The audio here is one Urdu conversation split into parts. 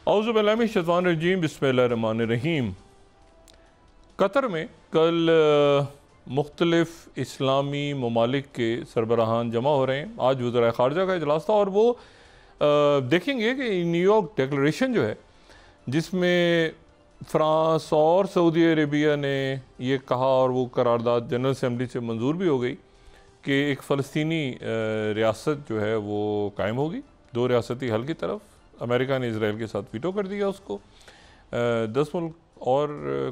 اعوذ باللہ من الشیطان الرجیم، بسم اللہ الرحمن الرحیم۔ قطر میں کل مختلف اسلامی ممالک کے سربراہان جمع ہو رہے ہیں۔ آج وزراء خارجہ کا اجلاس تھا اور وہ دیکھیں گے کہ نیو یارک ڈیکلریشن جو ہے، جس میں فرانس اور سعودی عربیہ نے یہ کہا اور وہ قرارداد جنرل اسمبلی سے منظور بھی ہو گئی کہ ایک فلسطینی ریاست جو ہے وہ قائم ہوگی، دو ریاستی حل کی طرف۔ امریکہ نے اسرائیل کے ساتھ ویٹو کر دیا اس کو، 10 ملک اور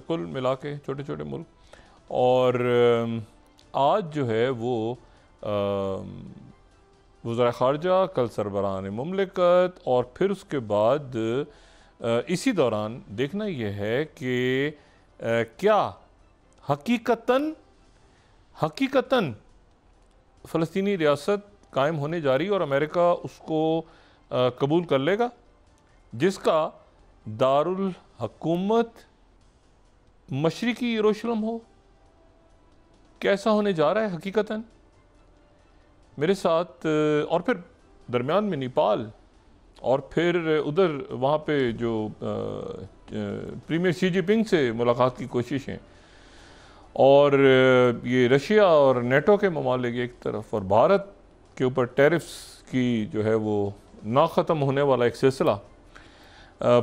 کل ملا کے چھوٹے چھوٹے ملک۔ اور آج جو ہے وہ وزراء خارجہ، کل سربراہان مملکت، اور پھر اس کے بعد اسی دوران دیکھنا یہ ہے کہ کیا حقیقتاً فلسطینی ریاست قائم ہونے جا رہی اور امریکہ اس کو قبول کر لے گا، جس کا دارالحکومت مشرقی یروشلم ہو۔ کیسا ہونے جا رہا ہے حقیقتاً؟ میرے ساتھ اور پھر درمیان میں نیپال، اور پھر ادھر وہاں پہ جو پریمیئر شی جن پنگ سے ملاقات کی کوششیں، اور یہ رشیا اور نیٹو کے ممالک ایک طرف، اور بھارت کے اوپر ٹیرفز کی جو ہے وہ نہ ختم ہونے والا ایک سلسلہ۔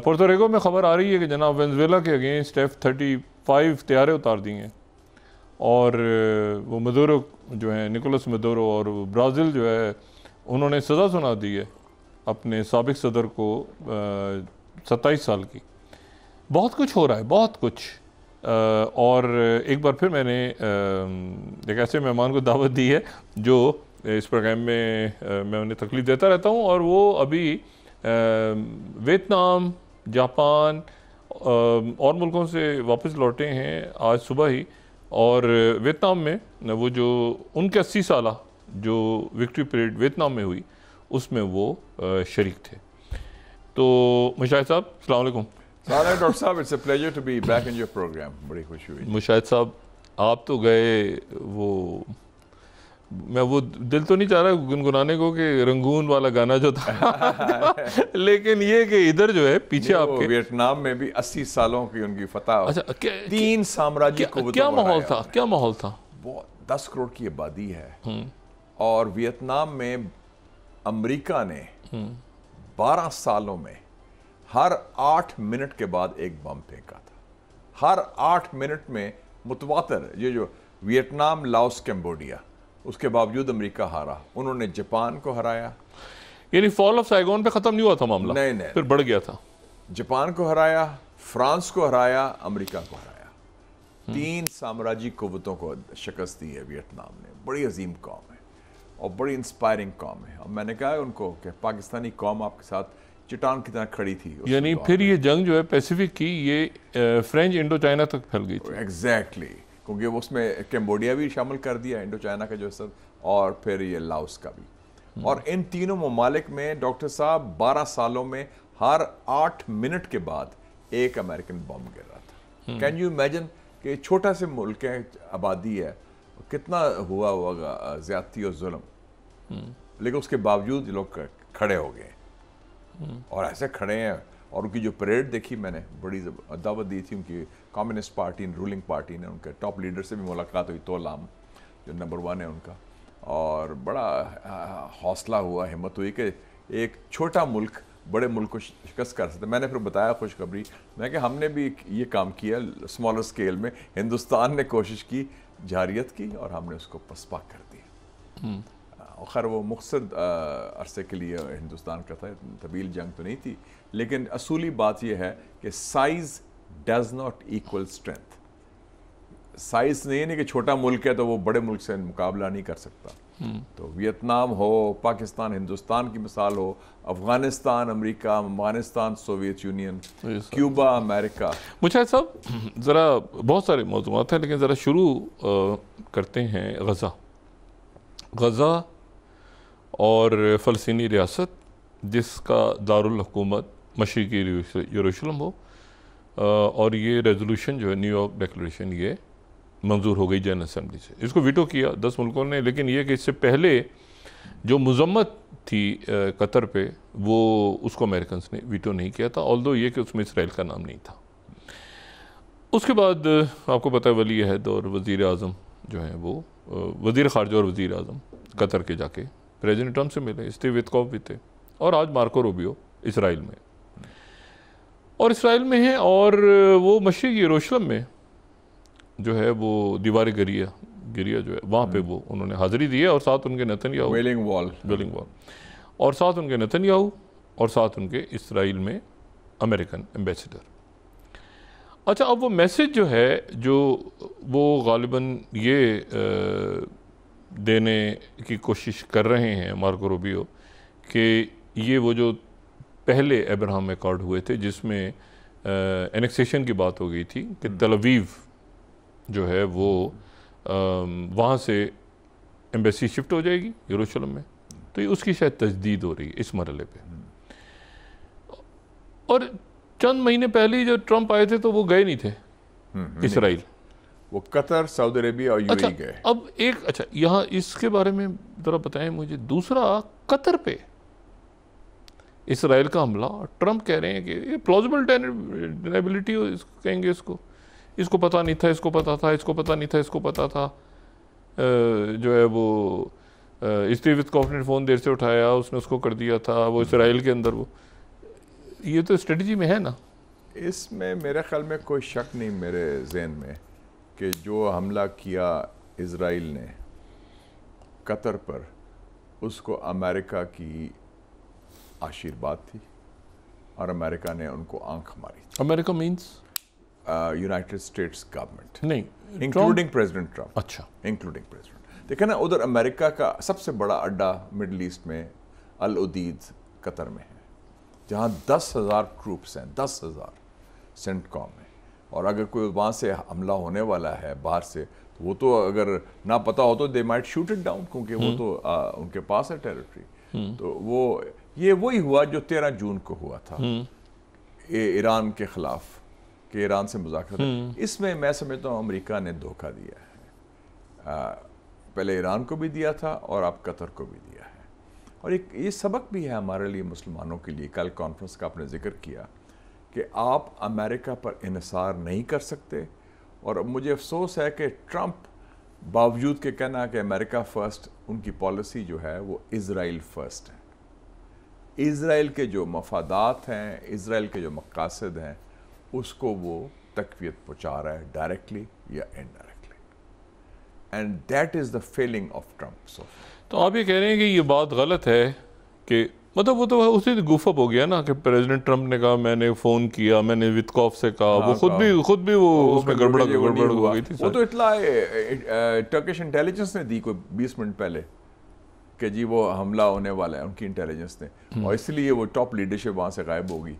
پورٹوریکو میں خبر آ رہی ہے کہ جناب وینزویلا کے اگینسٹ F-35 طیارے اتار دی ہیں، اور وہ مدورو جو ہیں، نکولس مدورو، اور برازیل جو ہے انہوں نے سزا سنا دی ہے اپنے سابق صدر کو 27 سال کی۔ بہت کچھ ہو رہا ہے، بہت کچھ۔ اور ایک بار پھر میں نے ایک ایسے مہمان کو دعوت دی ہے جو اس پروگرام میں میں انہیں تکلیف دیتا رہتا ہوں، اور وہ ابھی ویتنام، جاپان اور ملکوں سے واپس لوٹے ہیں آج صبح ہی، اور ویتنام میں وہ جو ان کے 80 سالہ جو وکٹری پریڈ ویتنام میں ہوئی، اس میں وہ شریک تھے۔ تو مشاہد صاحب السلام علیکم۔ السلام علیکم ڈاکٹر صاحب، it's a pleasure to be back in your programme. بڑی خوشی ہوئی۔ مشاہد صاحب آپ تو گئے، میں وہ دل تو نہیں چاہ رہا گنگنانے کو کہ رنگون والا گانا جو تھا، لیکن یہ کہ ادھر جو ہے پیچھے آپ کے ویتنام میں بھی 80 سالوں کی ان کی فتح، 3 سامراجی قوتوں کیا ماحول تھا؟ کیا ماحول تھا؟ 10 کروڑ کی آبادی ہے، اور ویتنام میں امریکہ نے 12 سالوں میں ہر 8 منٹ کے بعد ایک بم پھینکا تھا۔ ہر 8 منٹ میں متواتر، یہ جو ویتنام، لاؤس، کمبوڈیا، اس کے باوجود امریکہ ہارا۔ انہوں نے جاپان کو ہرایا۔ یعنی فال آف سائگون پہ ختم نہیں ہوا تھا معاملہ؟ نہیں، پھر بڑھ گیا تھا۔ جاپان کو ہرایا، فرانس کو ہرایا، امریکہ کو ہرایا۔ 3 سامراجی قوتوں کو شکست دی ہے ویتنام نے۔ بڑی عظیم قوم ہے اور بڑی انسپائرنگ قوم ہے، اور میں نے کہا ان کو کہ پاکستانی قوم آپ کے ساتھ چٹان کی طرح کھڑی تھی۔ یعنی پھر یہ جنگ جو ہے پیسیفک کی، یہ فرینچ انڈو چائنا تک پھیل گئی تھی۔ ایگزیکٹلی، کیونکہ اس میں کمبوڈیا بھی شامل کر دیا، انڈو چائنا کا جو سر، اور پھر یہ لاؤس کا بھی۔ اور ان تینوں ممالک میں ڈاکٹر صاحب 12 سالوں میں ہر 8 منٹ کے بعد ایک امریکن بم گر رہا تھا۔ کین یو امیجن کہ چھوٹا سے ملک ہے، آبادی ہے، کتنا ہوا ہوگا زیادتی اور ظلم، لیکن اس کے باوجود یہ لوگ کھڑے ہو گئے، اور ایسے کھڑے ہیں۔ اور ان کی جو پریڈ دیکھی میں نے، بڑی دعوت دی تھی ان کی کمیونسٹ پارٹی، رولنگ پارٹی نے، ان کے ٹاپ لیڈر سے بھی ملاقات ہوئی، تو لام جو نمبر 1 ہے ان کا، اور بڑا حوصلہ ہوا، ہمت ہوئی کہ ایک چھوٹا ملک بڑے ملک کو شکست کر سکتا ہے۔ میں نے پھر بتایا خوشخبری، میں کہ ہم نے بھی یہ کام کیا اسمالر اسکیل میں، ہندوستان نے کوشش کی، جارحیت کی، اور ہم نے اس کو پسپا کر دیا۔ خیر وہ مختصر عرصے کے لیے ہندوستان کا تھا، طویل جنگ تو نہیں تھی، لیکن اصولی بات یہ ہے کہ size does not equal strength. Size نہیں کہ چھوٹا ملک ہے تو وہ بڑے ملک سے مقابلہ نہیں کر سکتا۔ تو ویتنام ہو، پاکستان، ہندوستان کی مثال ہو، افغانستان، امریکہ، افغانستان، سوویت یونین، کیوبا، امریکہ۔ مشاہد صاحب ذرا بہت سارے موضوعات ہیں، لیکن ذرا شروع کرتے ہیں غزہ اور فلسطینی ریاست، جس کا دارالحکومت مشرقی یروشلم ہو، اور یہ ریزولوشن جو ہے نیو یارک ڈیکلریشن، یہ منظور ہو گئی جنرل اسمبلی سے۔ اس کو ویٹو کیا 10 ملکوں نے، لیکن یہ کہ اس سے پہلے جو مذمت تھی قطر پہ وہ اس کو امریکنز نے ویٹو نہیں کیا تھا، آلدو یہ کہ اس میں اسرائیل کا نام نہیں تھا۔ اس کے بعد آپ کو پتہ ہے ولی عہد اور وزیر اعظم جو ہیں وہ وزیر خارجہ اور وزیر اعظم قطر کے جا کے پریزیڈنٹ ٹرمپ سے ملے، اسٹیو وٹکوف بھی تھے، اور آج مارکو روبیو اسرائیل میں ہیں، اور وہ مشرقی یروشلم میں جو ہے وہ دیوار گریا جو ہے وہاں پہ وہ انہوں نے حاضری دی ہے، اور ساتھ ان کے نتنیاہو ویلنگ وال اور ساتھ ان کے نتنیاہو اور ساتھ ان کے اسرائیل میں امریکن ایمبیسڈر۔ اچھا، اب وہ میسج جو ہے جو وہ غالباً یہ دینے کی کوشش کر رہے ہیں مارکو روبیو کہ یہ وہ جو پہلے ابراہم ایکارڈ ہوئے تھے جس میں انیکسیشن کی بات ہو گئی تھی کہ تل اویو جو ہے وہ وہاں سے ایمبیسی شفٹ ہو جائے گی یروشلم میں، تو یہ اس کی شاید تجدید ہو رہی ہے اس مرحلے پہ۔ اور چند مہینے پہلے جو ٹرمپ آئے تھے تو وہ گئے نہیں تھے اسرائیل، وہ قطر، سعودی عربیہ اور یو اے ای گئے۔ اب اچھا یہاں اس کے بارے میں ذرا بتائیں مجھے، دوسرا قطر پہ اسرائیل کا حملہ، ٹرمپ کہہ رہے ہیں کہ یہ پلازیبل ڈینیبلٹی کہیں گے اس کو پتہ نہیں تھا، اس کو پتہ تھا، اس کو پتہ نہیں تھا، اس کو پتہ تھا، جو ہے وہ اسٹیو وٹکوف نے فون دیر سے اٹھایا، اس نے اس کو کر دیا تھا، وہ اسرائیل کے اندر وہ یہ تو اسٹریٹجی میں ہے نا۔ اس میں میرے خیال میں کوئی شک نہیں میرے ذہن میں کہ جو حملہ کیا اسرائیل نے قطر پر اس کو امریکہ کی آشیرواد تھی، اور امریکہ نے ان کو آنکھ ماری تھی۔ امریکہ مینس یونائٹڈ اسٹیٹس گورنمنٹ، نہیں، انکلوڈنگ پریزیڈنٹ ٹرمپ۔ اچھا، انکلوڈنگ پریزیڈنٹ، دیکھیں نا ادھر امریکہ کا سب سے بڑا اڈا مڈل ایسٹ میں العدید قطر میں ہے، جہاں 10,000 ٹروپس ہیں، 10,000 سینٹ کام ہے، اور اگر کوئی وہاں سے حملہ ہونے والا ہے باہر سے تو وہ تو اگر نہ پتہ ہو تو they might shoot it down, کیونکہ وہ تو ان کے پاس ہے ٹیریٹری۔ تو یہ وہی ہوا جو 13 جون کو ہوا تھا ایران کے خلاف، کہ ایران سے مذاکرات۔ اس میں سمجھتا ہوں امریکہ نے دھوکہ دیا ہے، پہلے ایران کو بھی دیا تھا اور اب قطر کو بھی دیا ہے، اور یہ سبق بھی ہے ہمارے لیے مسلمانوں کے لیے۔ کل کانفرنس کا آپ نے ذکر کیا کہ آپ امریکہ پر انحصار نہیں کر سکتے، اور مجھے افسوس ہے کہ ٹرمپ باوجود کے کہنا کہ امریکہ فرسٹ، ان کی پالیسی جو ہے وہ اسرائیل فرسٹ ہے۔ اسرائیل کے جو مفادات ہیں، اسرائیل کے جو مقاصد ہیں، اس کو وہ تقویت پہنچا رہا ہے ڈائریکٹلی یا indirectly, and that is the feeling of Trump. تو آپ یہ کہہ رہے ہیں کہ یہ بات غلط ہے کہ مطلب وہ تو اسی گوف اپ ہو گیا نا کہ پریزیڈنٹ ٹرمپ نے کہا میں نے فون کیا، میں نے وٹکوف سے کہا، وہ خود بھی وہ اس میں گڑبڑ ہو گئی تھی۔ وہ تو اطلاع ٹرکش انٹیلیجنس نے دی کوئی 20 منٹ پہلے کہ جی وہ حملہ ہونے والا ہے، ان کی انٹیلیجنس نے، اور اس لیے وہ ٹاپ لیڈرشپ وہاں سے غائب ہو گئی،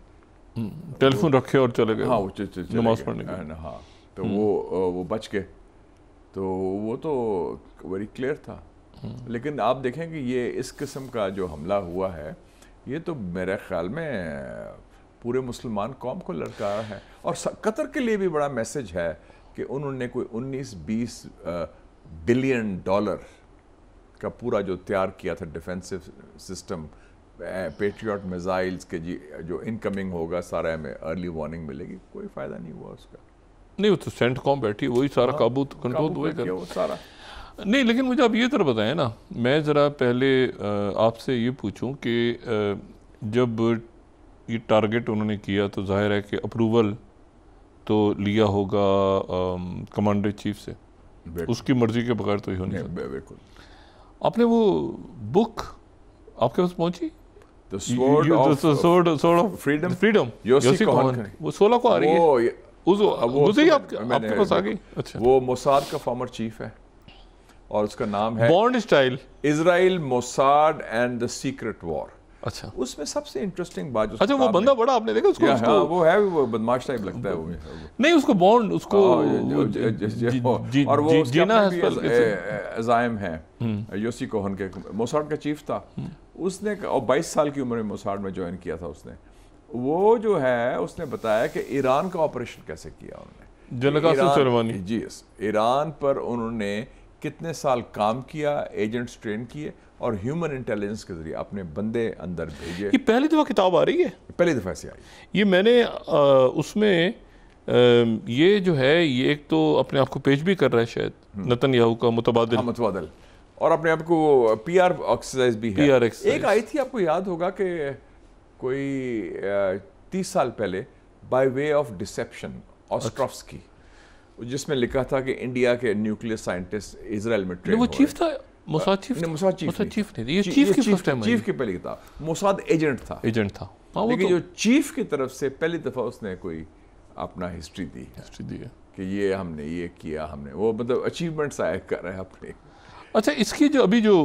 ٹیلی فون رکھے اور چلے گئے، ہاں وہ نماز پڑھنے کے، ہاں، تو وہ بچ گئے، تو وہ تو ویری کلیئر تھا۔ لیکن آپ دیکھیں کہ یہ اس قسم کا جو حملہ ہوا ہے یہ تو میرے خیال میں پورے مسلمان قوم کو للکارا ہے، اور قطر کے لیے بھی بڑا میسج ہے کہ انہوں نے کوئی 19-20 بلین ڈالر کا پورا جو تیار کیا تھا ڈیفینسو سسٹم، پیٹریوٹ میزائلز کے جی جو انکمنگ ہوگا سارا ہمیں ارلی وارننگ ملے گی، کوئی فائدہ نہیں ہوا اس کا۔ نہیں، وہ تو سینٹ کام بیٹھی وہی سارا قابو کنٹرول ہوئے گا سارا۔ نہیں، لیکن مجھے آپ یہ طرح بتائیں نا، میں ذرا پہلے آپ سے یہ پوچھوں کہ جب یہ ٹارگٹ انہوں نے کیا تو ظاہر ہے کہ اپروول تو لیا ہوگا کمانڈر چیف سے، اس کی مرضی کے بغیر تو ہی ہونی چاہیے۔ بالکل۔ آپ نے وہ بک آپ کے پاس پہنچی؟ The Sword of Freedom، Yossi کوہن، وہ 16 کو آ رہی ہے، گزری آپ کے پاس آ گئی؟ اچھا، وہ موساد کا فارمر چیف ہے، اور اس کا نام ہے bond style, Israel Mossad and the secret war. اچھا، اس میں سب سے انٹرسٹنگ بات اچھا وہ بندہ بڑا آپ نے دیکھا اس کو؟ وہ ہے وہ بدماش ٹائپ لگتا ہے وہ، نہیں اس کو بانڈ، اس کو اور وہ جینا عزائم ہیں، یوسی کوہن کے موساد کا چیف تھا، اس نے 22 سال کی عمر میں موساد میں جوائن کیا تھا اس نے۔ وہ جو ہے اس نے بتایا کہ ایران کا آپریشن کیسے کیا انہوں نے، جنرل قاسم سلیمانی، جی ایران پر انہوں نے کتنے سال کام کیا، ایجنٹس ٹرین کیے، اور ہیومن انٹیلیجنس کے ذریعے اپنے بندے اندر بھیجے. یہ پہلی دفعہ کتاب آ رہی ہے, پہلی دفعہ سے آئی. یہ میں نے اس میں یہ جو ہے یہ ایک تو اپنے آپ کو پیش بھی کر رہا ہے شاید نتن یاہو کا متبادل, متبادل, اور اپنے آپ کو پی آر ایکسرسائز بھی ہے. ایک آئی تھی آپ کو یاد ہوگا کہ کوئی 30 سال پہلے بائی وے آف ڈسیپشن آسٹروفسکی, جس میں لکھا تھا کہ انڈیا کے نیوکلیئر سائنٹسٹ اسرائیل میں ٹرین ہو رہے ہیں. وہ چیف تھا, موساد چیف نہیں, یہ چیف کی فرسٹ ٹائم, چیف کی پہلی کتاب. موساد ایجنٹ تھا, لیکن جو چیف کی طرف سے پہلی دفعہ اس نے کوئی اپنا ہسٹری دی ہے کہ یہ ہم نے یہ کیا, ہم نے وہ مطلب اچیومنٹس آئے کر رہے ہیں اپنے. اچھا, اس کی جو ابھی جو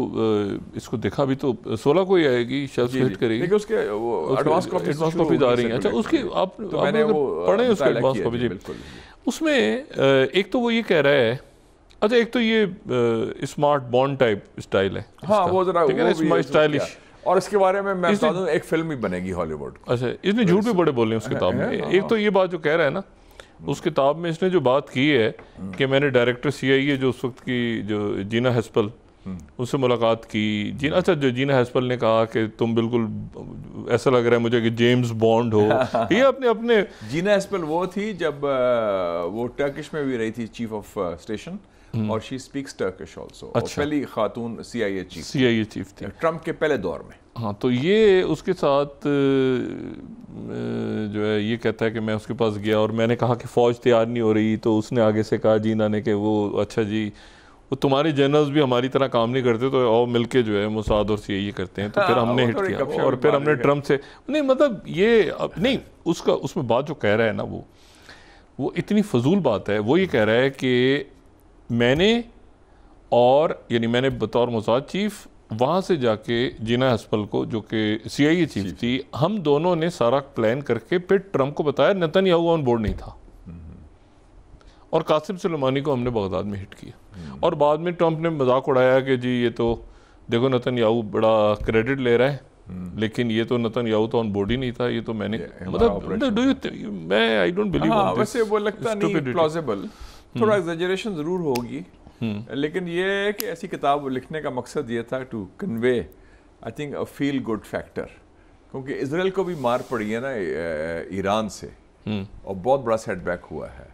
اس کو دیکھا ابھی تو 16 کو ہی آئے گی شاید, ہٹ کرے گی, لیکن اس کے ایڈوانس کاپیز آ رہی ہیں. اچھا, اس کی آپ پڑھیں اس کے ایڈوانس کاپی. جی, اس میں ایک تو وہ یہ کہہ رہا ہے, اچھا ایک تو یہ اسمارٹ بانڈ ٹائپ اسٹائل ہے. ہاں, وہ ذرا اسٹائلش, اور اس کے بارے میں بتا دوں ایک فلم بھی بنے گی ہالی ووڈ. اچھا, اس نے جھوٹ بھی بڑے بولے ہیں اس کتاب میں. ایک تو یہ بات جو کہہ رہا ہے نا, اس کتاب میں اس نے جو بات کی ہے کہ میں نے ڈائریکٹر CIA جو اس وقت کی جو جینا ہیسپل, اس سے ملاقات کی. اچھا, جو جینا ہیسپل نے کہا کہ تم بالکل ایسا لگ رہا ہے مجھے کہ جیمز بانڈ ہو. یہ اپنے جینا ہیسپل وہ تھی جب وہ ٹرکش میں بھی رہی تھی, چیف آف اسٹیشن, اور شی اسپیکس ٹرکش آلسو. پہلی خاتون CIA چیف تھی ٹرمپ کے پہلے دور میں. ہاں, تو یہ اس کے ساتھ جو ہے یہ کہتا ہے کہ میں اس کے پاس گیا اور میں نے کہا کہ فوج تیار نہیں ہو رہی, تو اس نے آگے سے کہا جینا نے کہ وہ اچھا جی وہ تمہارے جنرلز بھی ہماری طرح کام نہیں کرتے, تو اور مل کے جو ہے موساد اور CIA کرتے ہیں. تو پھر ہم نے ہٹ کیا, اور پھر ہم نے ٹرمپ سے نہیں, مطلب یہ نہیں, اس میں بات جو کہہ رہا ہے نا وہ اتنی فضول بات ہے. وہ یہ کہہ رہا ہے کہ میں نے یعنی میں نے بطور موساد چیف وہاں سے جا کے جینا ہسپل کو جو کہ CIA چیف تھی, ہم دونوں نے سارا پلان کر کے پھر ٹرمپ کو بتایا. نتن یاہو آن بورڈ نہیں تھا, اور قاسم سلیمانی کو ہم نے بغداد میں ہٹ کیا. اور بعد میں ٹرمپ نے مذاق اڑایا کہ جی یہ تو دیکھو نتن یاہو بڑا کریڈٹ لے رہا ہے, لیکن یہ تو نتن یاہو تو آن بورڈ ہی نہیں تھا, یہ تو میں نے مطلب آئی ڈونٹ بلیو. ویسے وہ لگتا نہیں پلازیبل, تھوڑا ایگزیجریشن ضرور ہوگی, لیکن یہ ہے کہ ایسی کتاب لکھنے کا مقصد یہ تھا to convey I think a feel good factor, کیونکہ اسرائیل کو بھی مار پڑی ہے نا ایران سے, اور بہت بڑا سیٹ بیک ہوا ہے,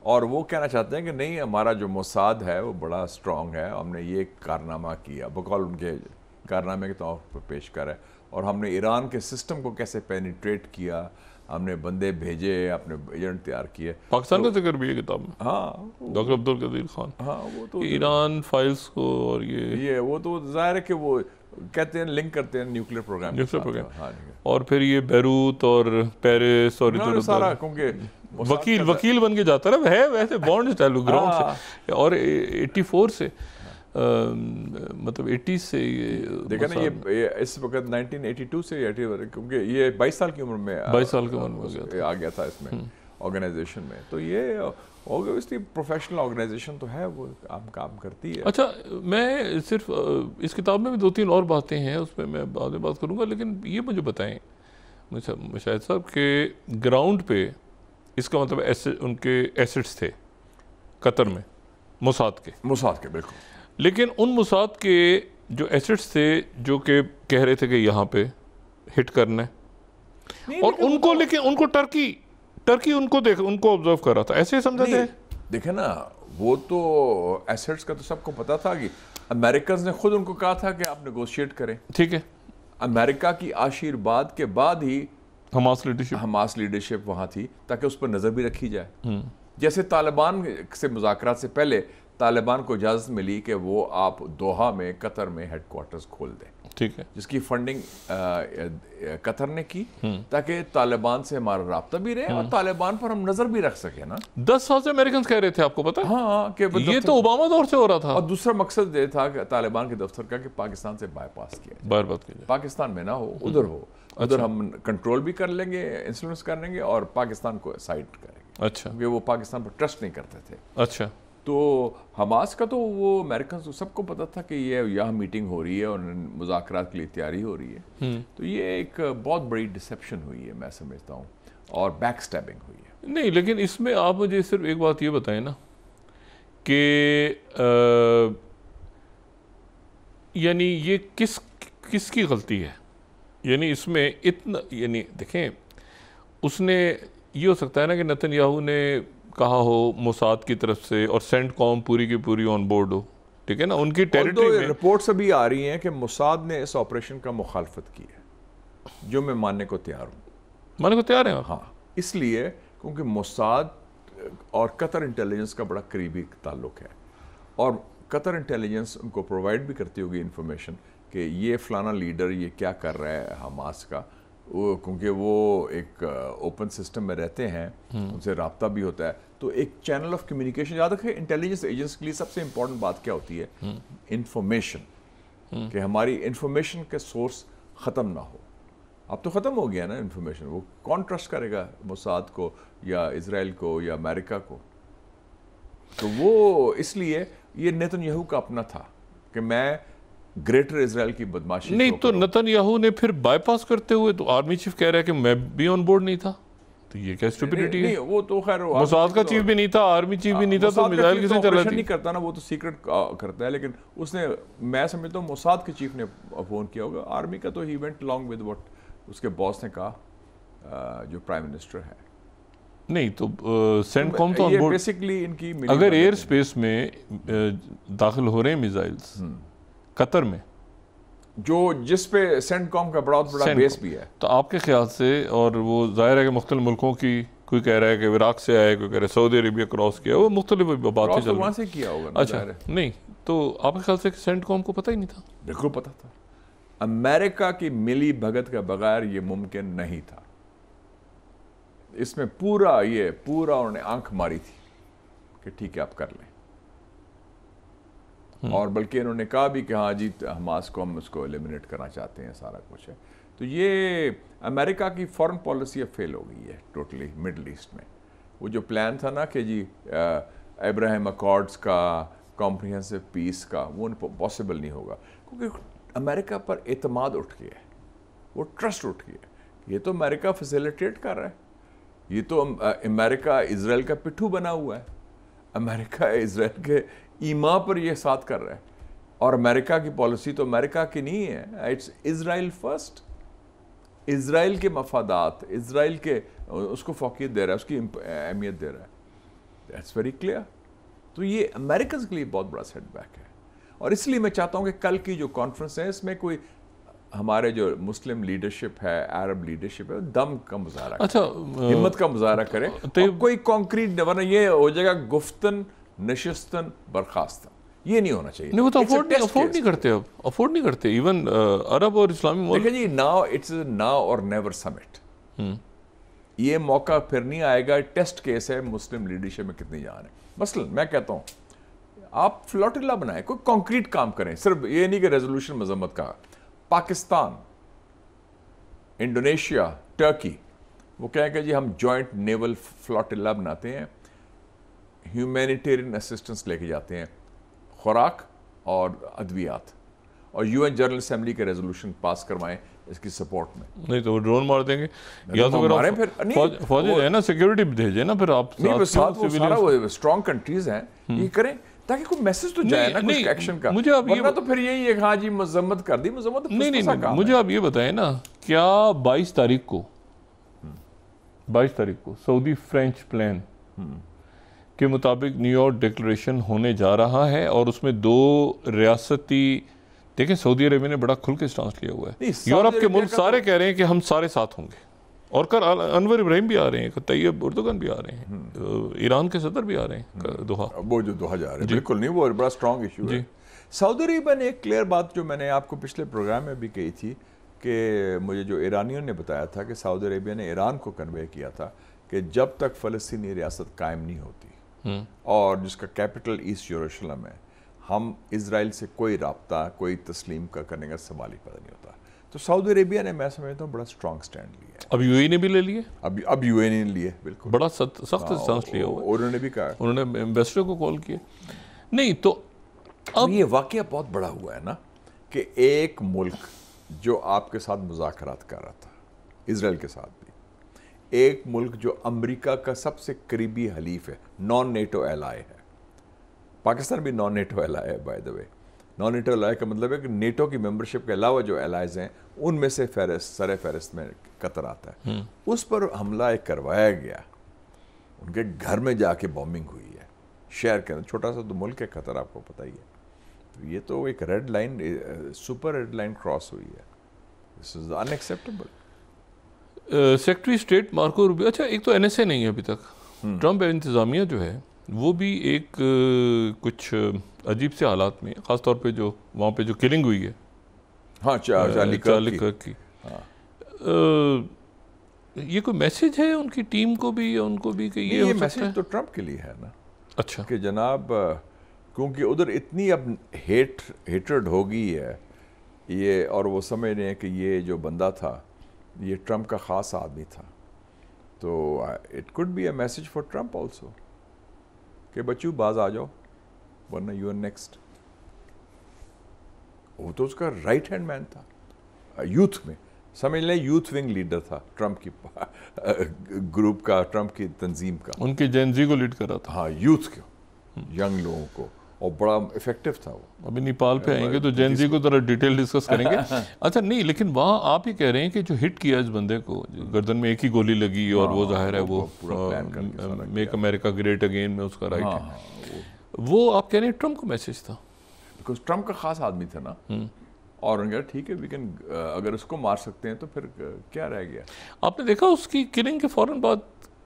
اور وہ کہنا چاہتے ہیں کہ نہیں ہمارا جو موساد ہے وہ بڑا اسٹرانگ ہے, ہم نے یہ کارنامہ کیا, بقول ان کے کارنامے کے طور پر پیش کر ہے, اور ہم نے ایران کے سسٹم کو کیسے پینیٹریٹ کیا, ہم نے بندے بھیجے, اپنے ایجنٹ تیار کیے. پاکستان کا ذکر بھی ہے کتاب میں, ہاں, ڈاکٹر عبدالقدیر خان. ہاں, وہ تو ایران فائلز کو, اور یہ وہ تو ظاہر ہے کہ وہ کہتے ہیں لنک کرتے ہیں نیوکلیر پروگرام, اور پھر یہ بیروت اور پیرس اور ادھر سارا, کیونکہ وکیل بن کے جاتا رہا ہے ویسے بانڈ اسٹائل گراؤنڈ سے, اور 84 سے مطلب 80 سے دیکھا نا, یہ اس وقت 1982 سے, کیونکہ یہ 22 سال کی عمر میں 22 سال کی عمر میں آ گیا تھا اس میں آرگنائزیشن میں. تو یہ اوبویسلی پروفیشنل آرگنائزیشن تو ہے, وہ کام کرتی ہے. اچھا, میں صرف اس کتاب میں بھی 2-3 اور باتیں ہیں, اس میں میں بعد میں بات کروں گا, لیکن یہ مجھے بتائیں مشاہد صاحب کہ گراؤنڈ پہ اس کا مطلب ان کے ایسٹس تھے قطر میں موساد کے بالکل, لیکن ان موساد کے جو ایسٹس تھے جو کہ کہہ رہے تھے کہ یہاں پہ ہٹ کرنا ہے, اور ان کو لیکن ان کو ٹرکی ان کو آبزرو کر رہا تھا, ایسے سمجھا تھے. دیکھیں نا, وہ تو ایسٹس کا تو سب کو پتا تھا کہ امریکنز نے خود ان کو کہا تھا کہ آپ نیگوشیٹ کریں. ٹھیک ہے, امریکہ کی آشیرواد کے بعد ہی حماس لیڈرشپ وہاں تھی تاکہ اس پر نظر بھی رکھی جائے. جیسے طالبان سے مذاکرات سے پہلے طالبان کو اجازت ملی کہ وہ آپ دوحہ میں قطر میں ہیڈ کوارٹرز کھول دیں, ٹھیک ہے, جس کی فنڈنگ قطر نے کی تاکہ طالبان سے ہمارا رابطہ بھی رہے اور طالبان پر ہم نظر بھی رکھ سکیں نا. 10 سال سے امریکنز کہہ رہے تھے, آپ کو پتا؟ ہاں, کہ یہ تو اوباما دور سے ہو رہا تھا. اور دوسرا مقصد یہ تھا کہ طالبان کے دفتر کا کہ پاکستان سے بائی پاس کیا جائے, پاکستان میں نہ ہو, ادھر ہو, ادھر ہم کنٹرول بھی کر لیں گے, انفلوئنس کر لیں گے, اور پاکستان کو سائڈ کریں گے. اچھا, کیونکہ وہ پاکستان پر ٹرسٹ نہیں کرتے تھے. اچھا, تو حماس کا تو وہ امریکنز سب کو پتا تھا کہ یہ یہاں میٹنگ ہو رہی ہے اور مذاکرات کے لیے تیاری ہو رہی ہے. تو یہ ایک بہت بڑی ڈسیپشن ہوئی ہے میں سمجھتا ہوں, اور بیک سٹیبنگ ہوئی ہے. نہیں, لیکن اس میں آپ مجھے صرف ایک بات یہ بتائیں نا کہ یعنی یہ کس کی غلطی ہے؟ یعنی اس میں اتنا، یعنی دیکھیں اس نے یہ ہو سکتا ہے نا کہ نتن یاہو نے کہا ہو موساد کی طرف سے اور سینٹ کام پوری کی پوری آن بورڈ ہو، ٹھیک ہے نا، ان کی ٹیریٹری میں رپورٹس ابھی آ رہی ہیں کہ موساد نے اس آپریشن کا مخالفت کی ہے، جو میں ماننے کو تیار ہوں. ماننے کو تیار ہیں؟ ہاں، اس لیے کیونکہ موساد اور قطر انٹیلیجنس کا بڑا قریبی تعلق ہے، اور قطر انٹیلیجنس ان کو پرووائڈ بھی کرتی ہوگی انفارمیشن کہ یہ فلانا لیڈر یہ کیا کر رہا ہے حماس کا، کیونکہ وہ ایک اوپن سسٹم میں رہتے ہیں، ان سے رابطہ بھی ہوتا ہے، تو ایک چینل آف کمیونیکیشن. یاد رکھیں انٹیلیجنس ایجنسی کے لیے سب سے امپورٹنٹ بات کیا ہوتی ہے؟ انفارمیشن، کہ ہماری انفارمیشن کے سورس ختم نہ ہو. اب تو ختم ہو گیا نا انفارمیشن، وہ کون ٹرسٹ کرے گا موساد کو یا اسرائیل کو یا امریکہ کو؟ تو وہ اس لیے یہ نیتن یاہو کا اپنا تھا کہ میں گریٹر اسرائیل کی بدماشی. نہیں تو نتن یاہو نے پھر بائی پاس کرتے ہوئے تو آرمی چیف کہہ رہا ہے کہ میں بھی آن بورڈ نہیں تھا، تو یہ کیا اسٹوپیڈیٹی ہے؟ وہ تو خیر موساد کا چیف بھی نہیں تھا، آرمی چیف بھی نہیں تھا، تو میزائل کس نے چلا دی؟ نہیں کرتا نا، وہ تو سیکرٹ کرتا ہے، لیکن اس نے، میں سمجھتا ہوں موساد کے چیف نے فون کیا ہوگا. آرمی کا تو he went along with what اس کے باس نے کہا، جو پرائم منسٹر ہے. نہیں تو سینٹ کام تو آن بورڈ، بیسکلی ان کی اگر ایئر سپیس میں داخل ہو رہے ہیں میزائلز قطر میں، جو جس پہ سینٹ کام کا بڑا بیس بھی ہے، تو آپ کے خیال سے، اور وہ ظاہر ہے کہ مختلف ملکوں کی، کوئی کہہ رہا ہے کہ عراق سے آئے، کوئی کہہ رہا ہے سعودی عربیہ کراس کیا، وہ مختلف باتیں چل رہی ہیں. وہاں سے کیا ہوگا. اچھا نہیں تو آپ کے خیال سے سینٹ کام کو پتہ ہی نہیں تھا؟ بالکل پتہ تھا. امریکہ کی ملی بھگت کے بغیر یہ ممکن نہیں تھا. اس میں پورا انہوں نے آنکھ ماری تھی کہ ٹھیک ہے آپ کر لیں، اور بلکہ انہوں نے کہا بھی کہ ہاں جی حماس کو ہم اس کو ایلیمنیٹ کرنا چاہتے ہیں، سارا کچھ ہے. تو یہ امریکہ کی فورن پالیسی اب فیل ہو گئی ہے ٹوٹلی مڈل ایسٹ میں. وہ جو پلان تھا نا کہ جی ابراہیم اکارڈز کا، کمپریہنسو پیس کا، وہ پاسبل نہیں ہوگا، کیونکہ امریکہ پر اعتماد اٹھ گیا ہے، وہ ٹرسٹ اٹھ گیا ہے. یہ تو امریکہ فیسیلیٹیٹ کر رہا ہے، یہ تو امریکہ اسرائیل کا پٹھو بنا ہوا ہے، امریکہ اسرائیل کے ایما پر یہ ساتھ کر رہا ہے. اور امریکہ کی پالیسی تو امریکہ کی نہیں ہے، اٹس اسرائیل فرسٹ. اسرائیل کے مفادات، اسرائیل کے، اس کو فوقیت دے رہا ہے، اس کی اہمیت دے رہا ہے. That's very clear. تو یہ امریکنز کے لیے بہت بڑا سیٹ بیک ہے. اور اس لیے میں چاہتا ہوں کہ کل کی جو کانفرنس ہے اس میں کوئی ہمارے جو مسلم لیڈرشپ ہے، عرب لیڈرشپ ہے، دم کا مظاہرہ کرے، ہمت کا مظاہرہ کرے، کوئی کانکریٹ، ورنہ یہ ہو جائے گا گفتن نشستن برخاستن. یہ نہیں ہونا چاہیے. نہیں وہ تو افورڈ نہیں کرتے، اب افورڈ نہیں کرتے ایون عرب اور اسلامی ملک. دیکھیں جی، ناؤ اٹس ناؤ اور نیور سمٹ. یہ موقع پھر نہیں آئے گا. ٹیسٹ کیس ہے مسلم لیڈرشپ میں کتنی جان ہے. مثلا میں کہتا ہوں آپ فلوٹیلا بنائیں، کوئی کانکریٹ کام کریں، صرف یہ نہیں کہ ریزولوشن مذمت کا. پاکستان، انڈونیشیا، ٹرکی، وہ کہیں کہ جی ہم جوائنٹ نیول فلوٹیلا بناتے ہیں، ہیومینیٹیرین اسسٹنس لے کے جاتے ہیں، خوراک اور ادویات، اور یو این جنرل اسمبلی کے ریزولوشن پاس کروائیں اس کی سپورٹ میں. نہیں تو وہ ڈرون مار دیں گے، یا تو فوج جو ہے نا سیکیورٹی بھیجے نا، پھر آپ ساتھ وہ سارا وہ اسٹرانگ کنٹریز ہیں یہ کریں، تاکہ کوئی میسج تو جائے نا کچھ ایکشن کا. ورنہ تو پھر یہی ہے ہاں جی مذمت کر دی، مذمت نہیں. مجھے آپ یہ بتائیں نا، کیا 22 تاریخ کو سعودی فرینچ پلان کے مطابق نیو یارک ڈکلریشن ہونے جا رہا ہے، اور اس میں 2 ریاستی، دیکھیں سعودی عربیہ نے بڑا کھل کے سٹانس لیا ہوا ہے. یورپ کے ملک سارے کہہ رہے ہیں کہ ہم سارے ساتھ ہوں گے، اور کل انور ابراہیم بھی آ رہے ہیں، طیب اردوغان بھی آ رہے ہیں، ایران کے صدر بھی آ رہے ہیں دوحہ. وہ جو دوحہ جا رہے ہیں بالکل نہیں، وہ بڑا اسٹرانگ ایشو ہے. سعودی عربیہ نے ایک کلیئر بات جو میں نے آپ کو پچھلے پروگرام میں بھی کہی تھی، کہ مجھے جو ایرانیوں نے بتایا تھا کہ سعودی عربیہ نے ایران کو کنوے کیا تھا کہ جب تک فلسطینی ریاست قائم نہیں ہوتی اور جس کا کیپٹل ایسٹ یروشلم ہے، ہم اسرائیل سے کوئی رابطہ، کوئی تسلیم کا کرنے کا سوال ہی پیدا نہیں ہوتا. تو سعودی عربیہ نے، میں سمجھتا ہوں، بڑا اسٹرانگ سٹینڈ لیا ہے. اب یو اے نے بھی لے لیے، اب یو اے نے لیا بالکل بڑا سخت سٹانس لیا ہوا. انہوں نے بھی کہا، انہوں نے ایمبیسڈر کو کال کیا. نہیں تو اب یہ واقعہ بہت بڑا ہوا ہے نا، کہ ایک ملک جو آپ کے ساتھ مذاکرات کر رہا تھا، اسرائیل کے ساتھ بھی، ایک ملک جو امریکہ کا سب سے قریبی حلیف ہے، نان نیٹو ایلائی ہے. پاکستان بھی نان نیٹو ایلائی ہے by the way. Non NATO ally کا مطلب ہے کہ نیٹو کی ممبرشپ کے علاوہ جو الائز ہیں ان میں سے سر فہرست میں قطر آتا ہے. اس پر حملہ ایک کروایا گیا, ان کے گھر میں جا کے بومبنگ ہوئی ہے شہر کے اندر. چھوٹا سا تو ملک ہے قطر, آپ کو پتہ ہی ہے. تو یہ تو ایک red line, super red line cross ہوئی ہے. This is unacceptable. Secretary state Marco Rubio, اچھا ایک تو این ایس اے نہیں ہے ابھی تک, ٹرمپ انتظامیہ جو ہے وہ بھی ایک کچھ عجیب سے حالات میں, خاص طور پہ جو وہاں پہ جو کلنگ ہوئی ہے, ہاں چارلی کرک کی, یہ کوئی میسج ہے ان کی ٹیم کو بھی یا ان کو بھی کہ یہ میسج تو ٹرمپ کے لیے ہے نا. اچھا کہ جناب کیونکہ ادھر اتنی اب ہیٹرڈ ہو گئی ہے یہ, اور وہ سمجھ رہے ہیں کہ یہ جو بندہ تھا یہ ٹرمپ کا خاص آدمی تھا. تو it could be a message for Trump also کہ بچوں باز آ جاؤ ورنہ یو آر نیکسٹ. وہ تو اس کا رائٹ ہینڈ مین تھا یوتھ میں, سمجھ لیں یوتھ ونگ لیڈر تھا ٹرمپ کی گروپ کا, ٹرمپ کی تنظیم کا. ان کے جینزی کو لیڈ کرا تھا. ہاں یوتھ کو, ینگ لوگوں کو, اور بڑا افیکٹو تھا وہ. ابھی نیپال پہ آئیں گے تو جینزی کو ذرا ڈیٹیل ڈسکس کریں گے. اچھا نہیں, لیکن وہاں آپ ہی کہہ رہے ہیں کہ جو ہٹ کیا اس بندے کو, گردن میں ایک ہی گولی لگی اور وہ ظاہر ہے وہ میک امریکہ گریٹ اگین میں اس کا رائٹ ہے, وہ آپ کہہ رہے ہیں ٹرمپ کا میسج تھا بیکاز ٹرمپ کا خاص آدمی تھا نا. اور انہوں نے کہا ٹھیک ہے وی کین, اگر اس کو مار سکتے ہیں تو پھر کیا رہ گیا. آپ نے دیکھا اس کی کلنگ کے فوراً بعد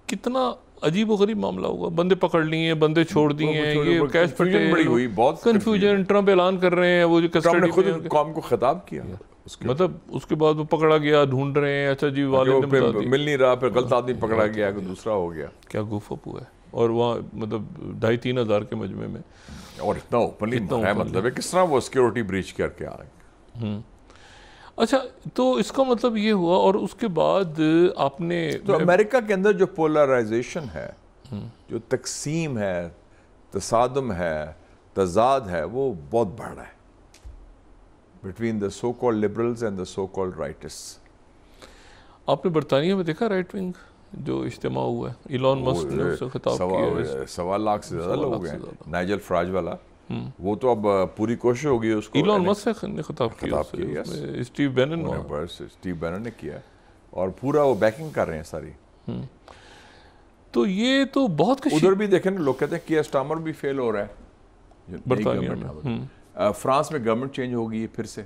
کتنا عجیب و غریب معاملہ ہوا, بندے پکڑ لیے, بندے چھوڑ دیے ہیں, یہ کیش پٹے, بڑی ہوئی, بہت کنفیوژن. ٹرمپ اعلان کر رہے ہیں وہ جو ٹرمپ نے خود قوم کو خطاب کیا, مطلب اس کے بعد وہ پکڑا گیا, ڈھونڈ رہے ہیں, اچھا جی والد نے مل نہیں رہا, پھر غلط آدمی پکڑا گیا, کوئی دوسرا ہو گیا. کیا گوف اپ ہوا ہے. اور وہاں مطلب 2,500-3 ہزار کے مجمع میں, اور اتنا اوپنلی ہے, مطلب ہے کس طرح وہ سیکیورٹی بریچ کر کے آ رہے. اچھا تو اس کا مطلب یہ ہوا, اور اس کے بعد آپ نے تو امریکہ کے اندر جو پولرائزیشن ہے, جو تقسیم ہے, تصادم ہے, تضاد ہے, وہ بہت بڑھ رہا ہے between the so called liberals and the so called rights. آپ نے برطانیہ میں دیکھا رائٹ ونگ جو اجتماع ہوا ہے, ایلان مسک نے اس سے خطاب کیا, 1.25 لاکھ سے زیادہ لوگ ہیں, نائجل فراج والا, وہ تو اب پوری کوشش ہوگی اس کو. ایلان مسک نے خطاب کیا, اسٹیو بینن نے کیا, اور پورا وہ بیکنگ کر رہے ہیں ساری. تو یہ تو بہت کچھ ادھر بھی دیکھیں نا, لوگ کہتے ہیں کیئر سٹارمر بھی فیل ہو رہا ہے برطانیہ میں. فرانس میں گورنمنٹ چینج ہوگی پھر سے,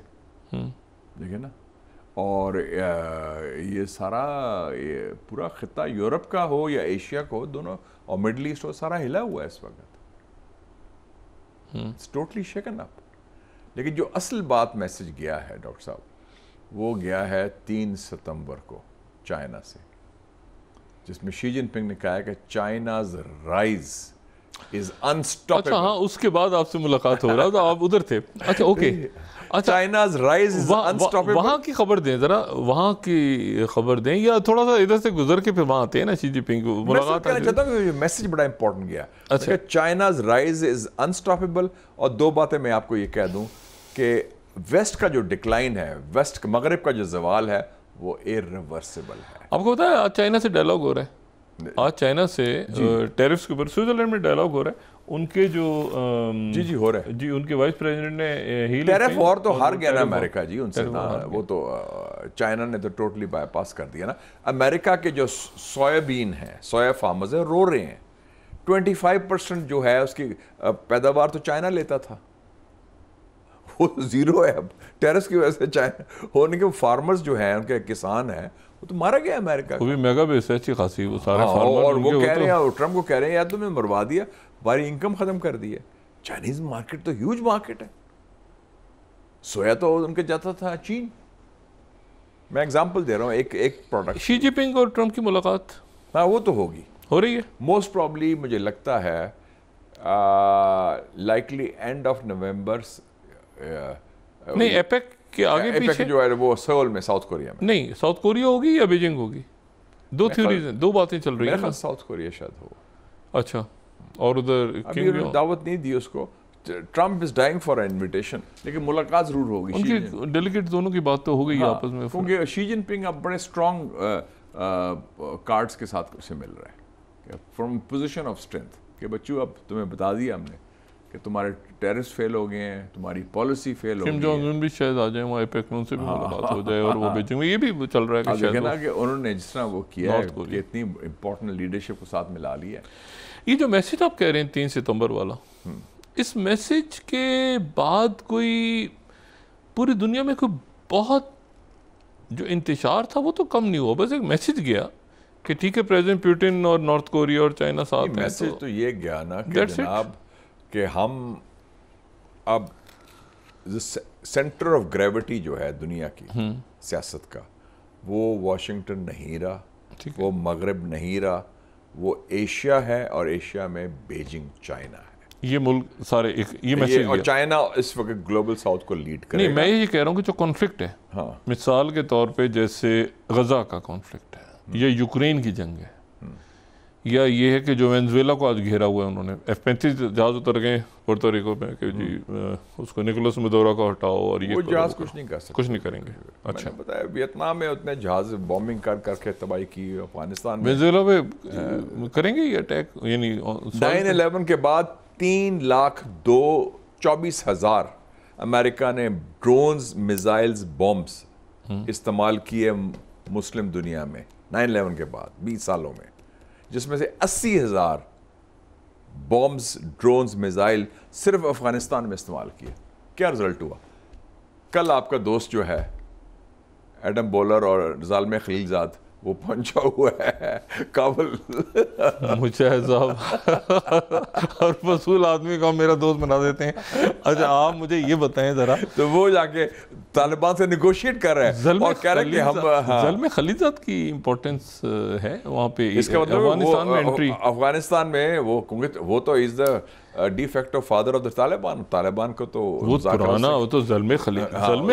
دیکھیں نا. اور یہ سارا پورا خطہ یورپ کا ہو یا ایشیا کا ہو, دونوں, اور مڈل ایسٹ ہو, سارا ہلا ہوا ہے اس وقت. It's totally shaken up. لیکن جو اصل بات میسج گیا ہے ڈاکٹر صاحب, وہ گیا ہے 3 ستمبر کو چائنا سے, جس میں شی جن پنگ نے کہا ہے کہ چائناز رائز از انسٹاپیبل. اچھا ہاں, اس کے بعد آپ سے ملاقات ہو رہا تو آپ ادھر تھے. اچھا اوکے, چائناز رائز از انسٹاپیبل. وہاں کی خبر دیں ذرا, وہاں کی خبر دیں, یا تھوڑا سا ادھر سے گزر کے پھر وہاں آتے ہیں نا شی جن پنگ کو ملاقات. میں چاہتا ہوں کہ میسج بڑا امپورٹنٹ گیا کہ چائناز رائز از انسٹاپیبل. اور 2 باتیں میں آپ کو یہ کہہ دوں کہ ویسٹ کا جو ڈکلائن ہے, ویسٹ مغرب کا جو زوال ہے, وہ ایرریورسیبل ہے. آپ کو پتا ہے آج چائنا سے ڈائلاگ ہو رہا ہے, آج چائنا سے ٹیرفز کے اوپر سوئٹزرلینڈ میں ڈائلاگ ہو رہا ہے. ان کے جو جی ہو رہا ہے, جی ان کے وائس پریزیڈنٹ نے ٹیرف وار تو ہار گیا نا امریکہ جی ان سے, وہ تو چائنا نے تو ٹوٹلی بائی پاس کر دیا نا. امریکہ کے جو سویا بین ہیں, سویا فارمرز ہیں, رو رہے ہیں. 25% جو ہے اس کی پیداوار تو چائنا لیتا تھا, وہ 0 ہے اب ٹیرس کی وجہ سے. چائنا ہونے کے فارمرز جو ہیں, ان کے کسان ہیں, وہ تو مارا گیا امریکہ. وہ بھی میگا بیس ہے اچھی خاصی, وہ سارے فارمر, اور وہ کہہ رہے ہیں, ٹرمپ کو کہہ رہے ہیں یار تمہیں مروا دیا, ہماری انکم ختم کر دی ہے. چائنیز مارکیٹ تو ہیوج مارکیٹ ہے. سویا تو ان کے جاتا تھا چین. میں ایگزامپل دے رہا ہوں ایک پروڈکٹ. شی جن پنگ اور ٹرمپ کی ملاقات, ہاں وہ تو ہوگی, ہو رہی ہے موسٹ پرابلی. مجھے لگتا ہے لائکلی اینڈ آف نومبر. نہیں ایپیک کے آگے پیچھے جو ہے وہ سول میں, ساؤتھ کوریا میں. نہیں ساؤتھ کوریا ہوگی یا بیجنگ ہوگی, 2 تھیوریز ہیں, 2 باتیں چل رہی ہیں. میرے خیال ساؤتھ کوریا شاید ہو. اچھا, اور ادھر دعوت نہیں دی اس کو. Trump is dying for invitation, لیکن ملاقات ضرور ہوگی. ان کی ڈیلیگیٹ دونوں کی بات تو ہو گئی آپس میں, کیونکہ شی جن پنگ اب بڑے اسٹرانگ کارڈز کے ساتھ اسے مل رہا ہے, فرام پوزیشن آف اسٹرینتھ, کہ بچوں اب تمہیں بتا دیا ہم نے کہ تمہارے ٹیررسٹ فیل ہو گئے ہیں, تمہاری پالیسی فیل ہو گئی کم جونگ ان بھی شاید آ جائیں وہاں پہ, ان سے بھی ملاقات ہو جائے اور وہ بیچیں گے. یہ بھی چل رہا ہے کہ شاید نا کہ انہوں نے جس طرح وہ کیا ہے کہ اتنی امپورٹنٹ لیڈرشپ کو ساتھ ملا لی ہے. یہ جو میسج آپ کہہ رہے ہیں 3 ستمبر والا, اس میسج کے بعد کوئی پوری دنیا میں کوئی بہت جو انتشار تھا وہ تو کم نہیں ہوا, بس ایک میسج گیا کہ ٹھیک ہے پریزیڈنٹ پوٹن اور نارتھ کوریا اور چائنا ساتھ ہیں. میسج تو یہ گیا نا کہ جناب کہ ہم اب سینٹر آف گریوٹی جو ہے دنیا کی سیاست کا وہ واشنگٹن نہیں رہا, وہ مغرب نہیں رہا, وہ ایشیا ہے, اور ایشیا میں بیجنگ چائنا ہے. یہ ملک سارے یہ میسج اور چائنا اس وقت گلوبل ساؤتھ کو لیڈ کرے گا. نہیں, میں یہ کہہ رہا ہوں کہ جو کانفلکٹ ہے, مثال کے طور پہ جیسے غزہ کا کانفلکٹ ہے, یا یوکرین کی جنگ ہے, یا یہ ہے کہ جو وینزویلا کو آج گھیرا ہوا ہے انہوں نے, F-35 جہاز اتر گئے پورٹو ریکو میں کہ جی اس کو نکولس مدورا کو ہٹاؤ, اور یہ وہ جہاز کچھ نہیں کر سکتے, کچھ نہیں کریں گے. اچھا بتایا ویتنام میں اتنے جہاز بومبنگ کر کے تباہی کی, افغانستان میں وینزویلا پہ کریں گے یہ اٹیک, یعنی 9/11 کے بعد 3,24,000 امریکہ نے ڈرونز, میزائلز, بومبس استعمال کیے مسلم دنیا میں 9/11 کے بعد 20 سالوں میں, جس میں سے 80,000 بومبس, ڈرونز, میزائل صرف افغانستان میں استعمال کیے. کیا رزلٹ ہوا؟ کل آپ کا دوست جو ہے ایڈم بولر اور ظالم خلیلزاد وہ پہنچا ہوا ہے کابل. مجاہد صاحب اور فضول آدمی کو میرا دوست بنا دیتے ہیں. اچھا آپ مجھے یہ بتائیں ذرا, تو وہ جا کے طالبان سے نیگوشیٹ کر رہے ہیں اور کہہ رہے ہیں کہ ہم ظلم خلیلزاد کی امپورٹنس ہے وہاں پہ. اس کا مطلب افغانستان میں انٹری, افغانستان میں وہ تو is the de facto father of the Taliban. Taliban کو تو وہ پرانا, وہ تو ظلم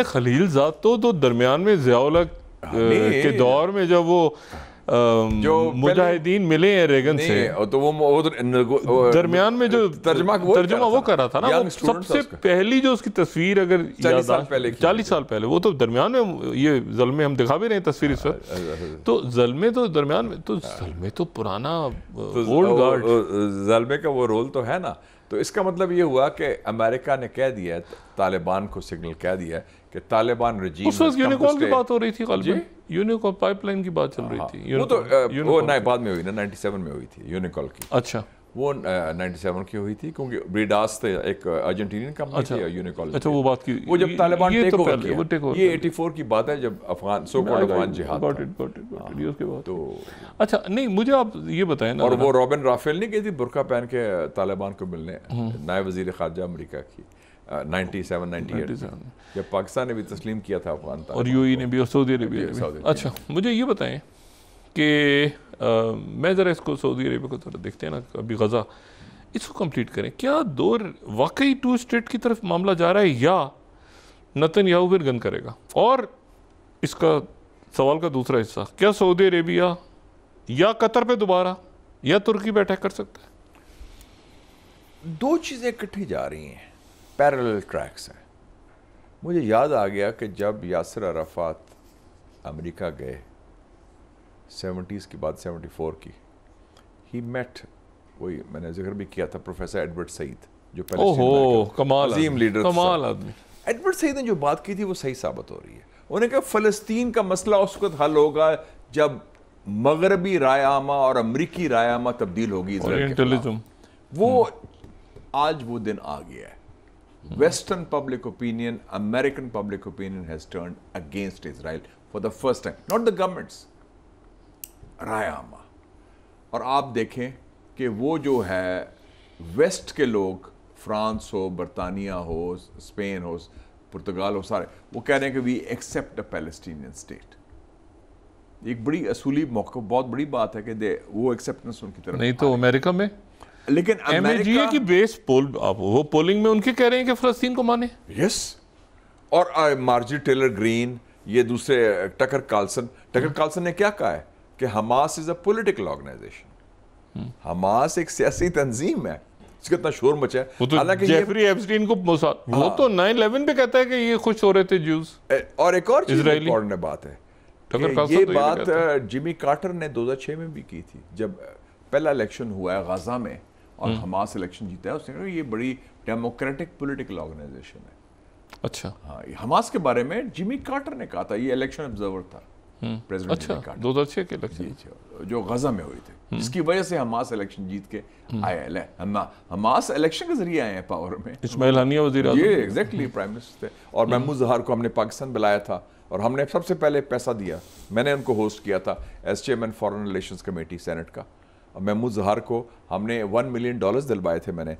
خلیلزاد تو درمیان میں ضیاء الحق کے دور میں جب وہ جو مجاہدین ملے ہیں ریگن سے, تو وہ درمیان میں جو ترجمہ وہ کر رہا تھا نا, وہ سب سے پہلی جو اس کی تصویر اگر 40 سال پہلے, وہ تو درمیان میں یہ ظلمیں ہم دکھا بھی رہے ہیں تصویر اس وقت, تو ظلمیں تو درمیان میں, تو ظلمیں تو پرانا اولڈ گارڈ, ظلمے کا وہ رول تو ہے نا. تو اس کا مطلب یہ ہوا کہ امریکہ نے کہہ دیا, طالبان کو سگنل کہہ دیا کہ طالبان رجیم, اس وقت یونیکال کی بات ہو رہی تھی, غالباً یونیکال پائپ لائن کی بات چل رہی تھی. وہ تو وہ بعد میں ہوئی نا, 97 میں ہوئی تھی یونیکال کی. اچھا وہ 97 کی ہوئی تھی کیونکہ بریڈاس تھے ایک ارجنٹینین کمپنی تھی یونیکال. اچھا وہ بات کی, وہ جب طالبان ٹیک اوور کیا, یہ 84 کی بات ہے جب افغان سو کالڈ افغان جہاد تھا. تو اچھا نہیں, مجھے آپ یہ بتائیں نا. اور وہ رابن رافیل نہیں گئی تھی برقع پہن کے طالبان کو ملنے, نائب وزیر خارجہ امریکہ کی 97-98 جب پاکستان نے بھی تسلیم کیا تھا افغان, اور یو ای نے بھی, اور سعودی عربیہ نے بھی. اچھا مجھے یہ بتائیں کہ میں ذرا اس کو سعودی عربیہ کو ذرا دیکھتے ہیں نا, ابھی غزہ, اس کو کمپلیٹ کریں. کیا دور واقعی 2 اسٹیٹ کی طرف معاملہ جا رہا ہے, یا نتن یاہو پھر گن کرے گا؟ اور اس کا سوال کا دوسرا حصہ, کیا سعودی عربیہ یا قطر پہ دوبارہ یا ترکی پہ اٹیک کر سکتا ہے؟ 2 چیزیں اکٹھی جا رہی ہیں, پیرلل ٹریکس ہیں. مجھے یاد آ گیا کہ جب یاسر عرفات امریکہ گئے 70s کی بات, 74 کی, ہی میٹ, وہی میں نے ذکر بھی کیا تھا, پروفیسر ایڈورڈ سعید جو عظیم لیڈر, کمال آدمی. ایڈورڈ سعید نے جو بات کی تھی وہ صحیح ثابت ہو رہی ہے. انہوں نے کہا فلسطین کا مسئلہ اس وقت حل ہوگا جب مغربی رائے عامہ اور امریکی رائے عامہ تبدیل ہوگی اسرائیل کے خلاف. وہ آج وہ دن آ گیا ہے. Western public opinion, American public opinion has turned against Israel for the first time. Not the governments, رائے عامہ. اور آپ دیکھیں کہ وہ جو ہے ویسٹ کے لوگ, فرانس ہو, برطانیہ ہو, اسپین ہو, پرتگال ہو, سارے وہ کہہ رہے ہیں کہ we accept a Palestinian state. ایک بڑی اصولی موقع, بہت بڑی بات ہے کہ وہ ایکسیپٹنس ان کی طرف نہیں. تو امریکہ میں لیکن ایم اے جی اے کی بیس پول, آپ وہ پولنگ میں ان کے کہہ رہے ہیں کہ فلسطین کو مانے. یس. اور مارجی ٹیلر گرین, یہ دوسرے ٹکر کارلسن نے کیا کہا ہے کہ حماس از اے پولیٹیکل آرگنائزیشن. حماس ایک سیاسی تنظیم ہے. اس کا اتنا شور مچا ہے. حالانکہ جیفری ایپسٹین کو وہ تو 9/11 پہ کہتا ہے کہ یہ خوش ہو رہے تھے جوز. اور ایک اور چیز امپورٹنٹ بات ہے, یہ بات جمی کارٹر نے 2006 میں بھی کی تھی جب پہلا الیکشن ہوا ہے غزہ میں. اور حماس الیکشن جیتا ہے. اس نے کہا یہ بڑی ڈیموکریٹک پولیٹیکل آرگنائزیشن ہے. اچھا ہاں, حماس کے بارے میں جمی کارٹر نے کہا تھا, یہ الیکشن آبزرور تھا پریزیڈنٹ جمی کارٹر, 2006 کے الیکشن جو غزہ میں ہوئی تھی, جس کی وجہ سے حماس الیکشن جیت کے آئے. حماس الیکشن کے ذریعے آئے ہیں پاور میں. اسماعیل ہنیہ وزیر اعظم, یہ ایگزیکٹلی پرائم منسٹر تھے. اور محمود ظہار کو ہم نے پاکستان بلایا تھا, اور ہم نے سب سے پہلے پیسہ دیا, میں نے ان کو ہوسٹ کیا تھا as chairman foreign relations committee senate کا. محمود ظہار کو ہم نے $1 ملین دلوائے تھے میں نے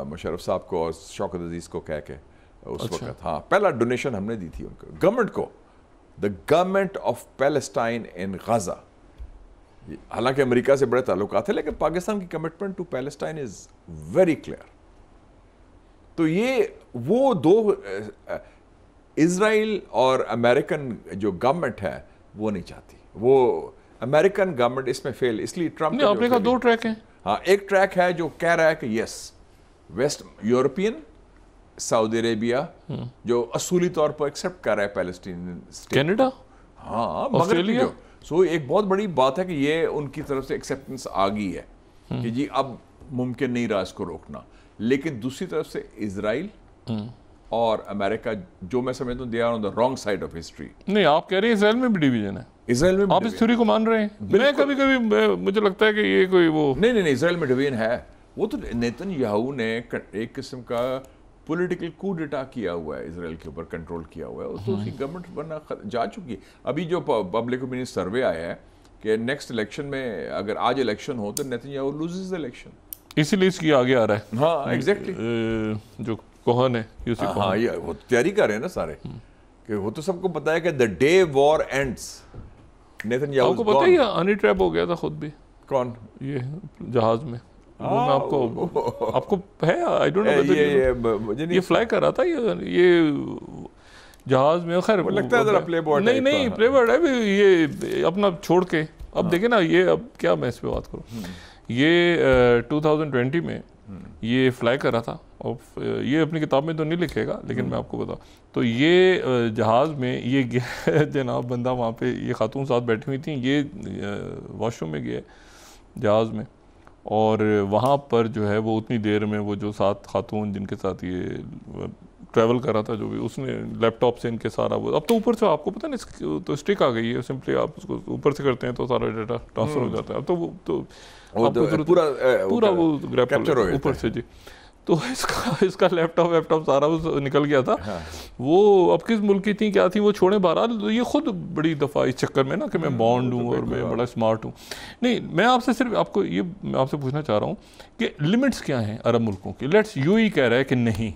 مشرف صاحب کو اور شوکت عزیز کو کہہ کے اس وقت. ہاں, پہلا ڈونیشن ہم نے دی تھی ان کو, گورنمنٹ کو, the government of Palestine in Gaza. حالانکہ امریکہ سے بڑے تعلقات ہیں, لیکن پاکستان کی commitment to Palestine is very clear. تو یہ وہ دو, اسرائیل اور امریکن جو گورنمنٹ ہے وہ نہیں چاہتی. وہ امریکن گورنمنٹ اس میں فیل, اس لیے ٹرمپ آپ نے کہا 2 ٹریک ہیں. ہاں, ایک ٹریک ہے جو کہہ رہا ہے کہ یس ویسٹ یورپین, سعودی عربیہ جو اصولی طور پر ایکسیپٹ کر رہا ہے پیلسٹین, کینیڈا, ہاں آسٹریلیا. سو ایک بہت بڑی بات ہے کہ یہ ان کی طرف سے ایکسیپٹنس آ گئی ہے کہ جی اب ممکن نہیں رہا اس کو روکنا. لیکن دوسری طرف سے اسرائیل اور امریکہ, جو میں سمجھتا ہوں they are on the wrong side of history. نہیں, آپ کہہ رہے ہیں اسرائیل میں بھی ڈیویژن ہے, اسرائیل میں آپ اس تھیوری کو مان رہے ہیں. میں کبھی مجھے لگتا ہے کہ یہ کوئی وہ نہیں, اسرائیل میں ڈیویژن ہے. وہ تو نیتن یاہو نے ایک قسم کا پولیٹیکل کو ڈیٹا کیا ہوا ہے اسرائیل کے اوپر, کنٹرول کیا ہوا ہے. تو اس کی گورنمنٹ بننا جا چکی. ابھی جو پبلک اوپینین سروے آیا ہے کہ نیکسٹ الیکشن میں اگر آج الیکشن ہو تو نیتن یاہو لوزز الیکشن, اسی لیے اس کی آگے آ رہا ہے. ہاں ایگزیکٹلی, جو کوہن ہے یوسف, ہاں یہ وہ تیاری کر رہے ہیں نا سارے, کہ وہ تو سب کو پتا ہے کہ the day war ends Nitin Yahoo. آپ کو پتا ہے یہ ہنی ٹریپ ہو گیا تھا خود بھی. کون؟ یہ جہاز میں, وہ میں آپ کو ہے, آئی ڈونٹ نو, یہ فلائی کر رہا تھا یہ جہاز میں. خیر لگتا ہے ذرا پلے بوائے, نہیں پلے بوائے ہے, یہ اپنا چھوڑ کے. اب دیکھیں نا, یہ اب کیا میں اس پہ بات کروں, یہ 2020 میں یہ فلائی کر رہا تھا, اور یہ اپنی کتاب میں تو نہیں لکھے گا لیکن میں آپ کو بتاؤں تو یہ جہاز میں یہ جناب بندہ وہاں پہ, یہ خاتون ساتھ بیٹھی ہوئی تھیں, یہ واش روم میں گیا جہاز میں, اور وہاں پر جو ہے وہ اتنی دیر میں وہ جو ساتھ خاتون جن کے ساتھ یہ ٹریول کر رہا تھا, جو بھی اس نے لیپ ٹاپ سے ان کے سارا وہ, اب تو اوپر سے آپ کو پتہ نہیں تو اسٹک آ گئی ہے, سمپلی آپ اس کو اوپر سے کرتے ہیں تو سارا ڈیٹا ٹرانسفر ہو جاتا ہے. اب تو وہ تو پورا وہ گریپ اوپر سے, جی. تو اس کا لیپ ٹاپ سارا نکل گیا تھا. وہ اب کس ملک کی تھیں, کیا تھیں, وہ چھوڑیں. بہرحال یہ خود بڑی دفعہ اس چکر میں نا کہ میں بانڈ ہوں اور میں بڑا اسمارٹ ہوں. نہیں, میں آپ سے صرف آپ کو یہ میں آپ سے پوچھنا چاہ رہا ہوں کہ لمٹس کیا ہیں عرب ملکوں کی. لیٹس یو ہی کہہ رہا ہے کہ نہیں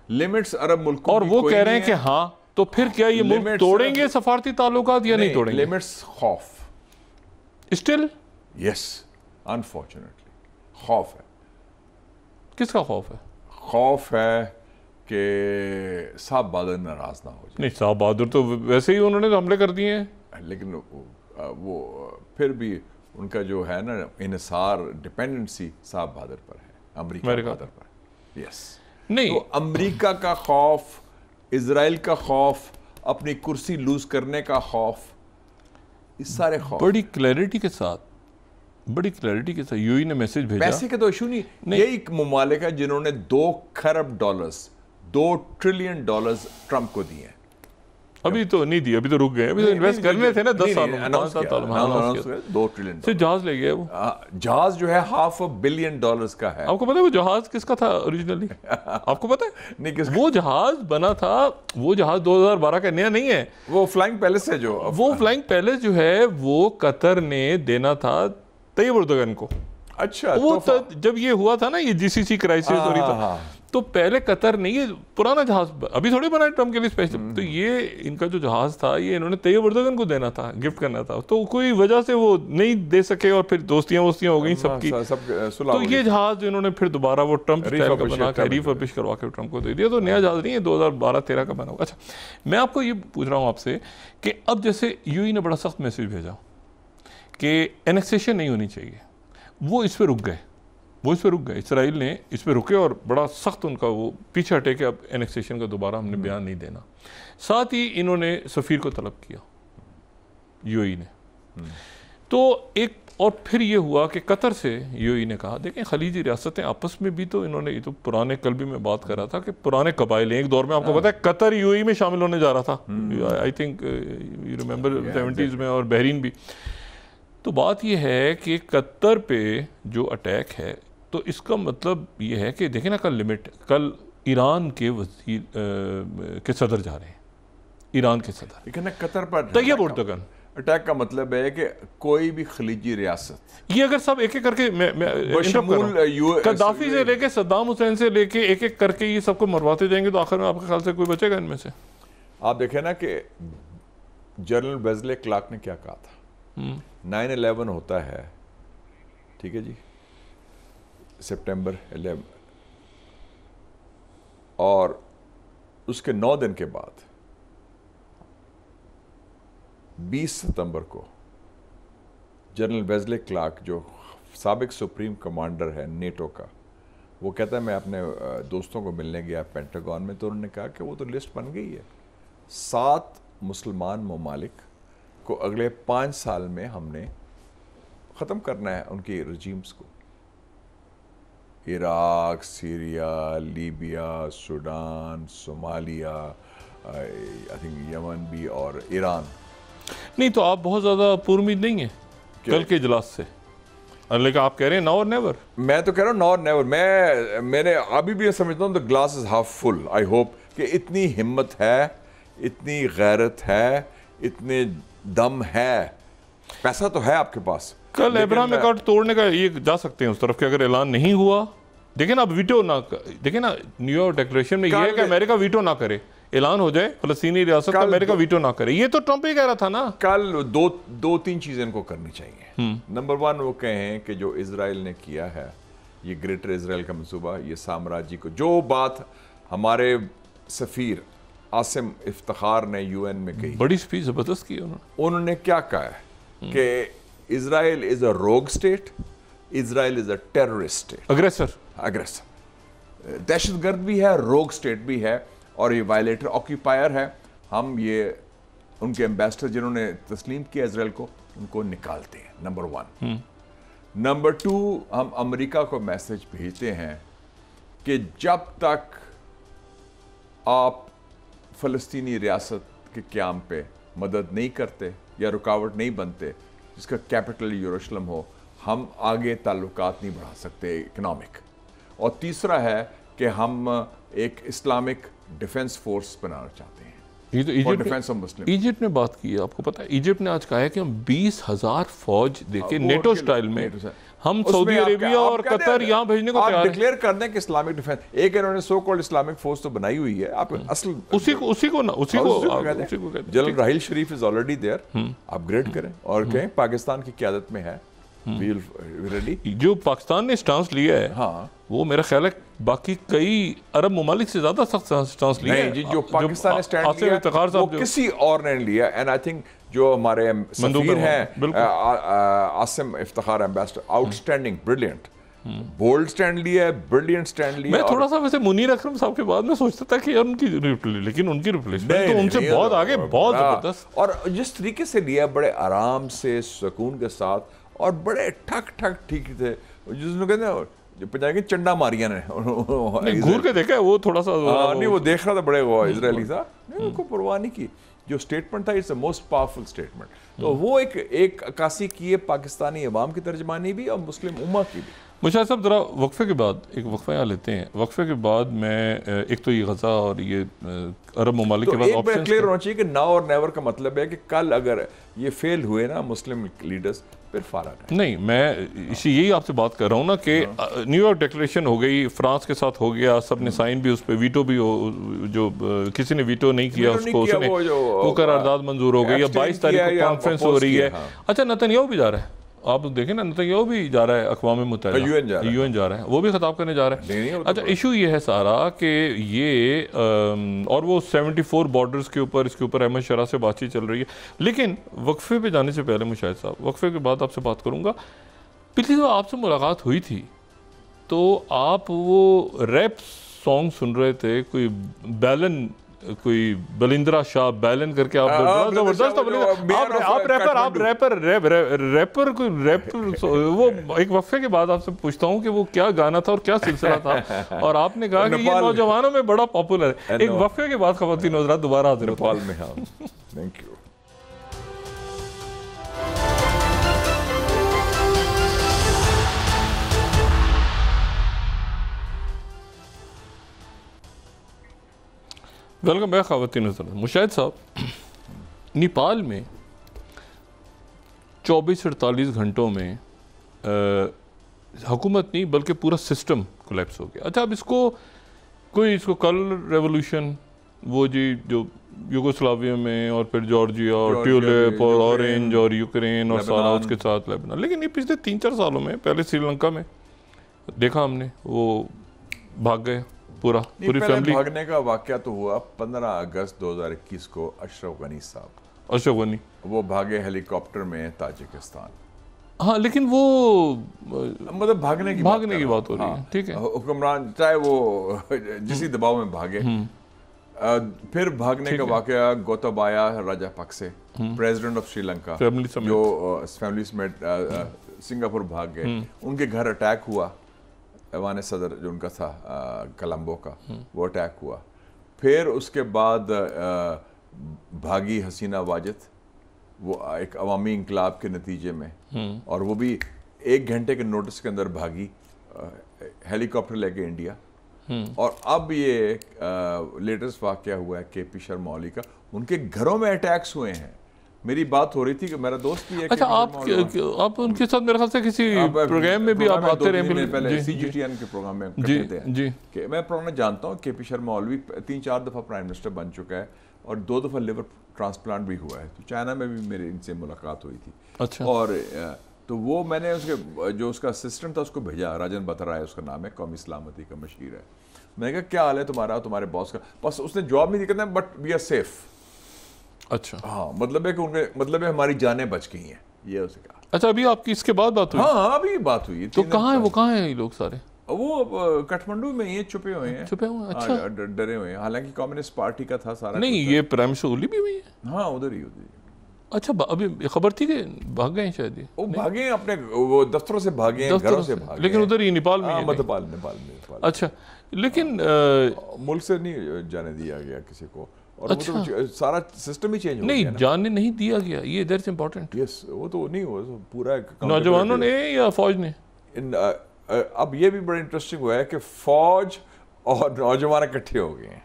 لمٹس عرب ملکوں, اور وہ کہہ رہے ہیں کہ ہاں, تو پھر کیا یہ ملک توڑیں گے سفارتی تعلقات یا نہیں توڑیں گے؟ لمٹس خوف, اسٹل یس, انفارچونیٹلی خوف ہے. کس کا خوف ہے؟ خوف ہے کہ صاحب بہادر ناراض نہ ہو جائے. نہیں, صاحب بہادر تو ویسے ہی انہوں نے حملے کر دیے ہیں, لیکن وہ پھر بھی ان کا جو ہے نا انحصار, ڈپینڈنسی صاحب بہادر پر ہے, امریکہ بہادر پر. یس, نہیں, تو امریکہ کا خوف, اسرائیل کا خوف, اپنی کرسی لوز کرنے کا خوف, اس سارے خوف بڑی کلیئرٹی کے ساتھ یو ای نے میسج بھیجا. پیسے کا تو ایشو نہیں, یہی ممالک ہے جنہوں نے $2 کھرب $2 ٹریلین ٹرمپ کو دیے ہیں. ابھی تو نہیں دی, ابھی تو رک گئے, ابھی تو انویسٹ کرنے تھے نا 10 سالوں میں, 2 ٹریلین سے جہاز لے گیا. وہ جہاز جو ہے $500 بلین کا ہے. آپ کو پتا ہے وہ جہاز کس کا تھا اوریجنلی؟ آپ کو پتا ہے نہیں, وہ جہاز بنا تھا, وہ جہاز 2012 کا نیا نہیں ہے, وہ فلائنگ پیلس ہے. جو وہ فلائنگ پیلس جو ہے وہ قطر نے دینا تھا طیب اردوغان کو. اچھا, وہ جب یہ ہوا تھا نا, یہ جی سی سی کرائسس ہو رہی تھا, تو پہلے قطر نے یہ پرانا جہاز ابھی تھوڑی بنا ٹرمپ کے لیے اسپیشل, تو یہ ان کا جو جہاز تھا یہ انہوں نے طیب اردوغان کو دینا تھا, گفٹ کرنا تھا, تو کوئی وجہ سے وہ نہیں دے سکے, اور پھر دوستیاں ہو گئیں سب کی, تو یہ جہاز انہوں نے پھر دوبارہ وہ ٹرمپ اسٹائل کا بنا کے ریفربش کروا کے ٹرمپ کو دے دیا. تو نیا جہاز نہیں ہے, 2012-13 کا بنا ہوا. اچھا, میں آپ کو یہ پوچھ رہا ہوں آپ سے کہ اب جیسے یو ای نے بڑا سخت میسج بھیجا کہ اینیکسیشن نہیں ہونی چاہیے, وہ اس پہ رک گئے, اسرائیل نے اس پہ رکے, اور بڑا سخت ان کا وہ پیچھے ہٹے کہ اب اینیکسیشن کا دوبارہ ہم نے بیان نہیں دینا. ساتھ ہی انہوں نے سفیر کو طلب کیا, یو ای نے. تو ایک اور پھر یہ ہوا کہ قطر سے یو اے نے کہا دیکھیں خلیجی ریاستیں آپس میں بھی تو انہوں نے, یہ تو پرانے کل بھی میں بات کر رہا تھا کہ پرانے قبائل ایک دور میں آپ کو پتا ہے قطر یو اے میں شامل ہونے جا رہا تھا, I think you remember 70s میں, اور بحرین بھی. تو بات یہ ہے کہ قطر پہ جو اٹیک ہے تو اس کا مطلب یہ ہے کہ دیکھیں نا کل ایران کے وزیر کے صدر جا رہے ہیں, ایران کے صدر لیکن قطر پر طیب اردگان. اٹیک کا مطلب ہے کہ کوئی بھی خلیجی ریاست یہ اگر سب ایک ایک کر کے قذافی سے لے کے صدام حسین سے لے کے ایک ایک کر کے یہ سب کو مرواتے جائیں گے تو آخر میں آپ کے خیال سے کوئی بچے گا ان میں سے؟ آپ دیکھیں نا کہ جنرل بیزلے کلارک نے کیا کہا تھا, 9/11 ہوتا ہے, ٹھیک ہے جی, سپٹمبر 11, اور اس کے 9 دن کے بعد 20 ستمبر کو جنرل بیزلے کلارک جو سابق سپریم کمانڈر ہے نیٹو کا, وہ کہتا ہے میں اپنے دوستوں کو ملنے گیا پینٹاگون میں, تو انہوں نے کہا کہ وہ تو لسٹ بن گئی ہے, 7 مسلمان ممالک کو اگلے 5 سال میں ہم نے ختم کرنا ہے ان کی رجیمز کو, Iraq, Syria, Libya, Sudan, Somalia, I think Yemen بھی, اور ایران. نہیں تو آپ بہت زیادہ پر امید نہیں ہیں کل کے اجلاس سے, لیکن آپ کہہ رہے ہیں ناؤ اور نیور. میں تو کہہ رہا ہوں ناؤ اور نیور. میں نے ابھی بھی سمجھتا ہوں the glass is half full. I hope کہ اتنی ہمت ہے, اتنی غیرت ہے, اتنے دم ہے, پیسہ تو ہے آپ کے پاس. کل ابراہیم اکارڈ توڑنے کا یہ جا سکتے ہیں اس طرف کہ اگر اعلان نہیں ہوا, دیکھیں نا اب ویٹو نہ, دیکھیں نا نیو یارک ڈیکلریشن میں یہ ہے کہ امریکہ ویٹو نہ کرے, اعلان ہو جائے فلسطینی ریاست کا, امریکہ ویٹو نہ کرے. یہ تو ٹرمپ ہی کہہ رہا تھا نا. کل 2-3 چیزیں ان کو کرنی چاہیے. نمبر 1 وہ کہیں کہ جو اسرائیل نے کیا ہے, یہ گریٹر اسرائیل کا منصوبہ, یہ سامراجی کو, جو بات ہمارے سفیر عاصم افتخار نے UN میں کہی, بڑی سپیچ زبردست کی انہوں نے کیا کہا ہے کہ اسرائیل از اے روگ state, Israel is a terrorist state, aggressor, دہشت گرد بھی ہے, روگ اسٹیٹ بھی ہے, اور یہ وائلیٹر آکیپائر ہے. ہم یہ ان کے ایمبیسڈر جنہوں نے تسلیم کیا اسرائیل کو, ان کو نکالتے ہیں. نمبر 1. نمبر 2, ہم امریکہ کو میسج بھیجتے ہیں کہ جب تک آپ فلسطینی ریاست کے قیام پہ مدد نہیں کرتے یا رکاوٹ نہیں بنتے جس کا کیپٹل یروشلم ہو, ہم آگے تعلقات نہیں بڑھا سکتے اکنامک. اور تیسرا ہے کہ ہم ایک اسلامک ڈیفنس فورس بنانا چاہتے ہیں. یہ تو ایجپٹ نے بات کی ہے, آپ کو پتا ہے ایجپٹ نے آج کہا ہے کہ ہم 20,000 فوج دے کے نیٹو سٹائل میں ہم سعودی عربیہ اور قطر یہاں بھیجنے کو تیار ہیں. آپ ڈکلیئر کر دیں کہ اسلامک ڈیفنس, ایک انہوں نے سو کالڈ اسلامک فورس تو بنائی ہوئی ہے, آپ اصل اسی کو general Raheel Sharif is already there, upgrade کریں اور کہیں پاکستان کی قیادت میں ہے. جو پاکستان نے سٹانس لیا ہے وہ میرا خیال ہے باقی کئی عرب ممالک سے زیادہ سخت سٹانس لیا ہے. جو پاکستان نے سٹینڈ لیا وہ کسی اور نے لیا, اینڈ آئی تھنک جو ہمارے سفیر ہیں Asim Iftikhar ambassador, out standing, brilliant, bold stand لیا ہے, بریلینٹ سٹینڈ لیا. میں تھوڑا سا ویسے منیر اکرم صاحب کے بعد میں سوچتا تھا کہ ان کی لیکن ان کی ریپلیسمنٹ تو ان سے بہت آگے, بہت زبردست, اور جس طریقے سے لیا بڑے آرام سے سکون کے ساتھ, اور بڑے ٹھک ٹھک ٹھیک تھے, جس نے کہتے ہیں پنجابی کی چنڈا ماریاں نے گھور کے دیکھا وہ تھوڑا سا نہیں, وہ دیکھ رہا تھا بڑے وہ اسرائیلی تھا, ان کو پرواہ نہیں کی. جو اسٹیٹمنٹ تھا it's a most powerful statement. تو وہ ایک عکاسی کی ہے پاکستانی عوام کی ترجمانی بھی اور مسلم امہ کی بھی. مشاہد صاحب ذرا وقفے کے بعد ایک وقفہ یہاں لیتے ہیں. وقفے کے بعد میں ایک تو یہ غزہ اور یہ عرب ممالک کے بعد ایک بار کلیئر ہونا چاہیے کہ ناؤ اور نیور کا مطلب ہے کہ کل اگر یہ فیل ہوئے نا مسلم لیڈرز پھر فارغ ہے. نہیں, میں اسی یہی آپ سے بات کر رہا ہوں نا کہ نیو یارک ڈیکلریشن ہو گئی, فرانس کے ساتھ ہو گیا, سب نے سائن بھی اس پہ, ویٹو بھی ہو, جو کسی نے ویٹو نہیں کیا اس کو, اس نے وہ قرارداد منظور ہو گئی. اب 22 تاریخ کو کانفرنس ہو رہی ہے. اچھا نتنیاہو بھی جا رہا ہے, آپ دیکھیں نا نتنیاہو بھی جا رہا ہے اقوام متحدہ, یو این جا رہا ہے, وہ بھی خطاب کرنے جا رہا ہے. اچھا ایشو یہ ہے سارا کہ یہ اور وہ 74 بارڈرز کے اوپر, اس کے اوپر احمد شرح سے بات چیت چل رہی ہے. لیکن وقفے پہ جانے سے پہلے مشاہد صاحب, وقفے کے بعد آپ سے بات کروں گا. پچھلی دفعہ آپ سے ملاقات ہوئی تھی تو آپ وہ ریپ سانگ سن رہے تھے, کوئی بیلن کوئی بلندرا شاہ بیلن کر کے آپ زبردست ریپر کوئی ریپر وہ ایک وقفے کے بعد آپ سے پوچھتا ہوں کہ وہ کیا گانا تھا اور کیا سلسلہ تھا اور آپ نے کہا کہ یہ نوجوانوں میں بڑا پاپولر ہے. ایک وقفے کے بعد خواتین حضرات دوبارہ حاضر نیپال میں. ہاں تھینک یو. ویلکم بیک خواتین حضرات. مشاہد صاحب، نیپال میں 24-48 گھنٹوں میں حکومت نہیں بلکہ پورا سسٹم کولیپس ہو گیا. اچھا، اب اس کو کلر ریولوشن وہ جی جو یوگوسلاویا میں اور پھر جارجیا اور ٹیولیپ اور اورنج اور یوکرین اور سارا اس کے ساتھ لیبنان، لیکن یہ پچھلے 3-4 سالوں میں پہلے سری لنکا میں دیکھا ہم نے وہ بھاگ گئے پوری فیملی. بھاگنے کا واقعہ تو ہوا 15 اگست 2021 کو. اشرف غنی صاحب، اشرف غنی وہ بھاگے ہیلی کاپٹر میں تاجکستان. ہاں، لیکن وہ مطلب بھاگنے کی بات ہو رہی ہے. ٹھیک ہے، حکمران چاہے وہ جسی دباؤ میں بھاگے. پھر بھاگنے کا واقعہ گوتابایا راجہ پکسے، پریزیڈنٹ آف سری لنکا، جو فیملی سمیٹ سنگاپور بھاگ گئے. ان کے گھر اٹیک ہوا. ایوان صدر جو ان کا تھا کولمبو کا، وہ اٹیک ہوا. پھر اس کے بعد بھاگی حسینہ واجد، وہ ایک عوامی انقلاب کے نتیجے میں، اور وہ بھی 1 گھنٹے کے نوٹس کے اندر بھاگی ہیلی کاپٹر لے کے انڈیا. اور اب یہ لیٹسٹ واقعہ ہوا ہے کے پی شرما اولی کا. ان کے گھروں میں اٹیکس ہوئے ہیں. میری بات ہو رہی تھی کہ میرا دوست بھی ہے. اچھا، آپ ان کے ساتھ میرے خیال سے کسی پروگرام میں بھی آپ آتے رہے پہلے سی جی ٹی این کے پروگرام میں کرتے ہیں کہ میں پرانا جانتا ہوں. کے پی شرما اولوی 3-4 دفعہ پرائم منسٹر بن چکا ہے اور 2 دفعہ لیور ٹرانسپلانٹ بھی ہوا ہے. تو چائنا میں بھی میرے ان سے ملاقات ہوئی تھی. اچھا، اور تو وہ میں نے اس کا اسسٹنٹ تھا اس کو بھیجا. راجن بترائے اس کا نام ہے، قومی سلامتی کا مشیر ہے. میں نے کہا کیا حال ہے تمہارے باس کا؟ بس اس نے جواب نہیں دیا، بٹ وی آر سیف. اچھا، ہاں، مطلب ہے کہ مطلب ہے ہماری جانیں بچ گئی ہیں، یہ اسے کہا. اچھا، ابھی آپ کی اس کے بعد بات ہوئی؟ ہاں، ابھی بات ہوئی. تو کہاں ہیں وہ یہ لوگ سارے؟ وہ کٹھمنڈو میں ہی چھپے ہوئے ہیں. اچھا، ڈرے ہوئے ہیں. حالانکہ کمیونسٹ پارٹی کا تھا سارا. نہیں، یہ پرائم منسٹر اولی بھی ہوئی ہے؟ ہاں، ادھر ہی. اچھا، ابھی خبر تھی کہ بھاگ گئے ہیں شاید. وہ بھاگے ہیں اپنے وہ دفتروں سے بھاگے ہیں، گھروں سے بھاگے، لیکن ادھر ہی نیپال میں. نیپال میں. اچھا، لیکن ملک سے نہیں جانے دیا گیا کسی کو. اور سارا سسٹم ہی چینج ہو گیا. نہیں، جانے نہیں دیا گیا، یہ دیٹس امپورٹنٹ. یس، وہ تو نہیں ہوا پورا. نوجوانوں نے یا فوج نے؟ اب یہ بھی بڑا انٹرسٹنگ ہوا ہے کہ فوج اور نوجوان اکٹھے ہو گئے ہیں.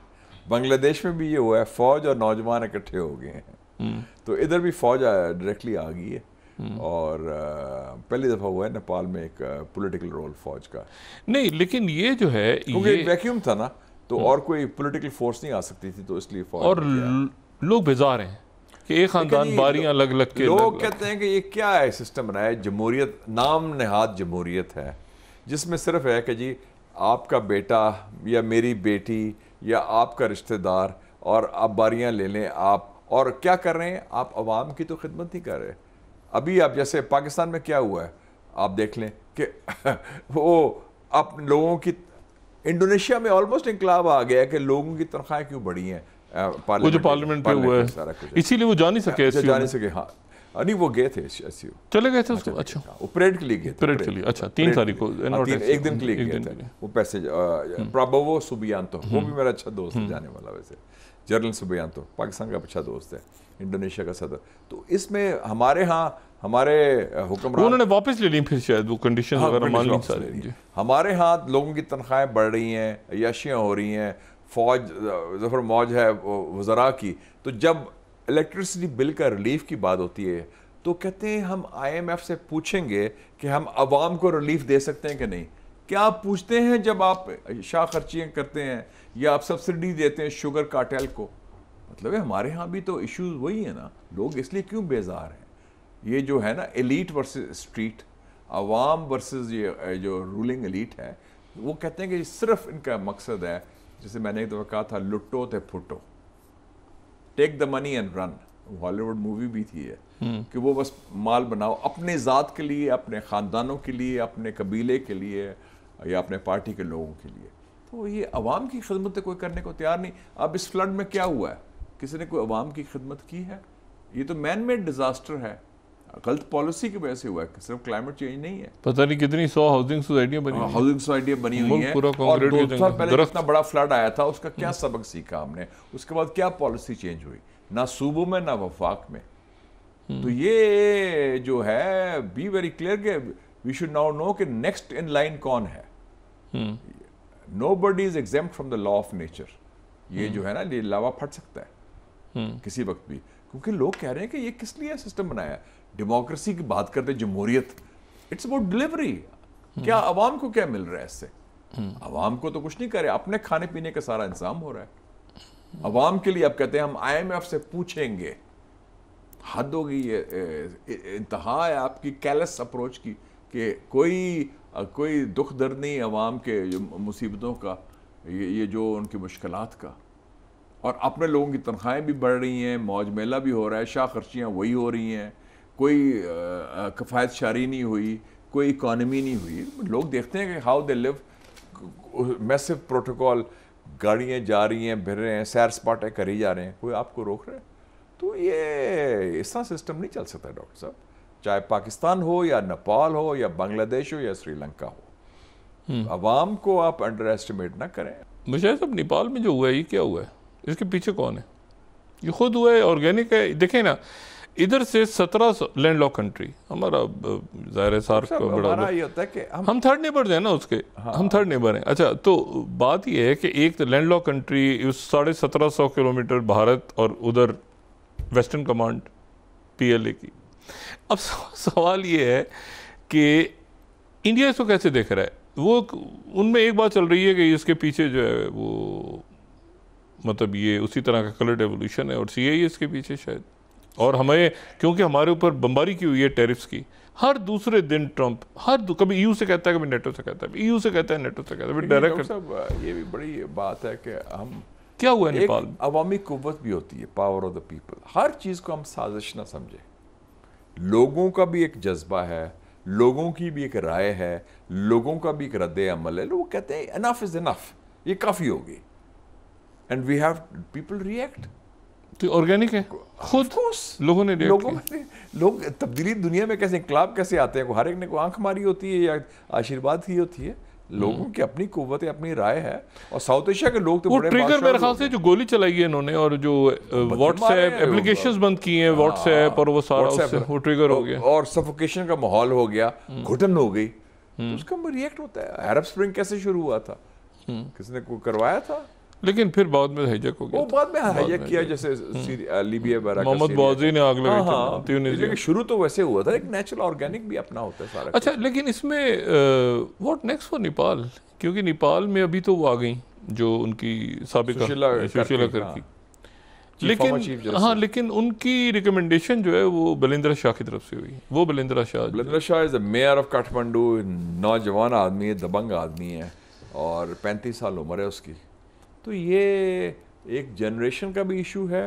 بنگلہ دیش میں بھی یہ ہوا ہے، فوج اور نوجوان اکٹھے ہو گئے ہیں. تو ادھر بھی فوج ڈائریکٹلی آ گئی ہے. اور پہلی دفعہ ہوا ہے نیپال میں ایک پولیٹیکل رول فوج کا. نہیں، لیکن یہ جو ہے کیونکہ ایک ویکیوم تھا نا، تو اور کوئی پولیٹیکل فورس نہیں آ سکتی تھی، تو اس لیے فوج. اور لوگ بیزار ہیں کہ ایک خاندان باریاں الگ الگ کے. لوگ کہتے ہیں کہ یہ کیا ہے سسٹم بنا ہے، جمہوریت نام نہاد جمہوریت ہے، جس میں صرف ہے کہ جی آپ کا بیٹا یا میری بیٹی یا آپ کا رشتہ دار، اور آپ باریاں لے لیں آپ. اور کیا کر رہے ہیں آپ؟ عوام کی تو خدمت نہیں کر رہے. ابھی آپ جیسے پاکستان میں کیا ہوا ہے آپ دیکھ لیں کہ وہ آپ لوگوں کی، انڈونیشیا میں آلموسٹ انقلاب آ گیا ہے کہ لوگوں کی تنخواہیں کیوں بڑھی ہیں. وہ جو پارلیمنٹ پہ ہوا ہے اسی لیے وہ جا نہیں سکے. ہاں، نہیں وہ گئے تھے چلے گئے تھے. اچھا، وہ پریڈ کے لیے گئے تھے. پریڈ کے لیے. اچھا، 3 تاریخ کو 1 دن کے لیے گئے تھے. وہ پیسے پرابوو سوبیانتو، وہ بھی میرا اچھا دوست ہے جانے والا. ویسے جنرل سوبیانتو پاکستان کا اچھا دوست ہے، انڈونیشیا کا صدر. تو اس میں ہمارے حکمران انہوں نے واپس لے لی پھر شاید وہ کنڈیشن وغیرہ مان لی ساری. ہمارے ہاں لوگوں کی تنخواہیں بڑھ رہی ہیں، عیاشیاں ہو رہی ہیں، فوج ظفر موج ہے وزراء کی. تو جب الیکٹرسٹی بل کا ریلیف کی بات ہوتی ہے تو کہتے ہیں ہم IMF سے پوچھیں گے کہ ہم عوام کو ریلیف دے سکتے ہیں کہ نہیں. کیا آپ پوچھتے ہیں جب آپ شاہ خرچیاں کرتے ہیں یا آپ سبسڈی دیتے ہیں شوگر کارٹیل کو؟ مطلب ہے ہمارے ہاں بھی تو ایشوز وہی ہیں نا. لوگ اس لیے کیوں بیزار ہیں؟ یہ جو ہے نا ایلیٹ ورسز اسٹریٹ، عوام ورسز یہ جو رولنگ ایلیٹ ہے، وہ کہتے ہیں کہ صرف ان کا مقصد ہے، جیسے میں نے ایک دفعہ کہا تھا، لٹو تے پھٹو، ٹیک دا منی اینڈ رن. ہالی ووڈ مووی بھی تھی ہے کہ وہ بس مال بناؤ اپنے ذات کے لیے، اپنے خاندانوں کے لیے، اپنے قبیلے کے لیے یا اپنے پارٹی کے لوگوں کے لیے. تو یہ عوام کی خدمت کوئی کرنے کو تیار نہیں. اب اس فلڈ میں کیا ہوا ہے؟ کسی نے کوئی عوام کی خدمت کی ہے؟ یہ تو مین میڈ ڈیزاسٹر ہے, غلط پالیسی کی وجہ سے ہوا ہے, صرف کلائمیٹ چینج نہیں ہے. پتہ نہیں کتنی 100 ہاؤسنگ سوسائٹیاں بنی ہوئی ہیں, ہاؤسنگ سوسائٹیاں بنی ہوئی ہیں, اور 2 سال پہلے اتنا بڑا فلڈ آیا تھا, اس کا کیا سبق سیکھا ہم نے؟ اس کے بعد کیا پالیسی چینج ہوئی؟ نہ صوبوں میں نہ وفاق میں. تو یہ جو ہے بی ویری کلیئر کہ وی شوڈ ناؤ نو کہ نیکسٹ ان لائن کون ہے. Nobody is exempt from the law of nature. یہ جو ہے نا, یہ لاوا پھٹ سکتا ہے کسی وقت بھی, کیونکہ لوگ کہہ رہے ہیں کہ یہ کس لیے سسٹم بنایا ہے. ڈیموکریسی کی بات کرتے, جمہوریت, اٹس اباؤٹ ڈلیوری. کیا عوام کو کیا مل رہا ہے اس سے؟ عوام کو تو کچھ نہیں کرے, اپنے کھانے پینے کا سارا انتظام ہو رہا ہے. عوام کے لیے اب کہتے ہیں ہم IMF سے پوچھیں گے. حد ہو گئی ہے, انتہا ہے آپ کی کیلس اپروچ کی, کہ کوئی دکھ درد نہیں عوام کے مصیبتوں کا, یہ جو ان کی مشکلات کا. اور اپنے لوگوں کی تنخواہیں بھی بڑھ رہی ہیں, موج میلہ بھی ہو رہا ہے, شاہ خرچیاں وہی ہو رہی ہیں, کوئی کفایت شاری نہیں ہوئی, کوئی اکانومی نہیں ہوئی. لوگ دیکھتے ہیں کہ how they leave, Meesho protocol, گاڑیاں جا رہی ہیں, پھر رہے ہیں, سیر سپاٹے کری جا رہے ہیں, کوئی آپ کو روک رہے ہیں؟ تو یہ اس طرح سسٹم نہیں چل سکتا ڈاکٹر صاحب, چاہے پاکستان ہو یا نیپال ہو یا بنگلہ دیش ہو یا سری لنکا ہو. عوام کو آپ انڈر ایسٹیمیٹ نہ کریں. مجھے صاحب نیپال میں جو ہوا ہے یہ کیا ہوا ہے؟ اس کے پیچھے کون ہے؟ یہ خود ہوا ہے, آرگینک ہے. دیکھیں نا, ادھر سے 17 لینڈ لاک کنٹری, ہمارا ظاہر سارک کا بڑا, یہ ہوتا ہے کہ ہم تھرڈ نیبرز ہیں نا اس کے, ہم تھرڈ نیبر ہیں. اچھا, تو بات یہ ہے کہ ایک land lock country 1750 kilometre Bharat, اور ادھر ویسٹرن کمانڈ PLA کی. اب سوال یہ ہے کہ انڈیا اس کو کیسے دیکھ رہا ہے؟ وہ ان میں ایک بات چل رہی ہے کہ اس کے پیچھے جو ہے وہ مطلب یہ اسی طرح کا کلرڈ ایولیوشن ہے, اور CIA اس کے پیچھے شاید. اور ہمیں کیونکہ ہمارے اوپر بمباری کی ہوئی ہے ٹیرفس کی, ہر دوسرے دن ٹرمپ کبھی EU سے کہتا ہے, کبھی نیٹو سے کہتا ہے, EU سے کہتا ہے, نیٹو سے کہتا ہے. ڈائریکٹ یہ بھی بڑی بات ہے کہ ہم کیا ہوا ہے نیپال؟ عوامی قوت بھی ہوتی ہے, پاور آف دا پیپل. ہر چیز کو ہم سازش نہ سمجھیں. لوگوں کا بھی ایک جذبہ ہے, لوگوں کی بھی ایک رائے ہے, لوگوں کا بھی ایک رد عمل ہے. لوگ کہتے ہیں انف از انف, یہ کافی ہوگی, and we have people react. تو آرگینک ہے, خود لوگوں نے لوگ تبدیلی دنیا میں کیسے, انقلاب کیسے آتے ہیں؟ ہر ایک نے کوئی آنکھ ماری ہوتی ہے یا آشیرواد کی ہوتی ہے. لوگوں کی اپنی قوت ہے, اپنی رائے ہے. اور ساؤتھ ایشیا کے لوگ تو وہ ٹریگر میرے خیال سے جو گولی چلائی ہے انہوں نے, اور جو واٹس ایپ اپلیکیشنز بند کی ہیں, واٹس ایپ, اور وہ سارا اس سے وہ ٹریگر ہو گیا, اور سفوکیشن کا ماحول ہو گیا, گھٹن ہو گئی. اس کا ریئیکٹ ہوتا ہے. عرب سپرنگ کیسے شروع ہوا تھا؟ کس نے کوئی کروایا تھا؟ لیکن پھر بعد میں ہائیجیک ہو گیا. وہ بعد میں ہائیجیک کیا, جیسے لیبیا وغیرہ, محمد بوازی نے آگ لگائی تھی. لیکن شروع تو ویسے ہوا تھا, ایک نیچرل آرگینک بھی اپنا ہوتا ہے سارا. اچھا, لیکن اس میں واٹ نیکسٹ فار نیپال؟ کیونکہ نیپال میں ابھی تو وہ آ گئیں جو ان کی سابقہ سوشیلا کرکی, لیکن ان کی ریکمنڈیشن جو ہے وہ بلیندر شاہ کی طرف سے ہوئی. وہ بلیندر شاہ از میئر آف کاٹھمنڈو, نوجوان آدمی ہے, دبنگ آدمی ہے, اور 35 سال عمر ہے اس کی. تو یہ ایک جنریشن کا بھی ایشو ہے,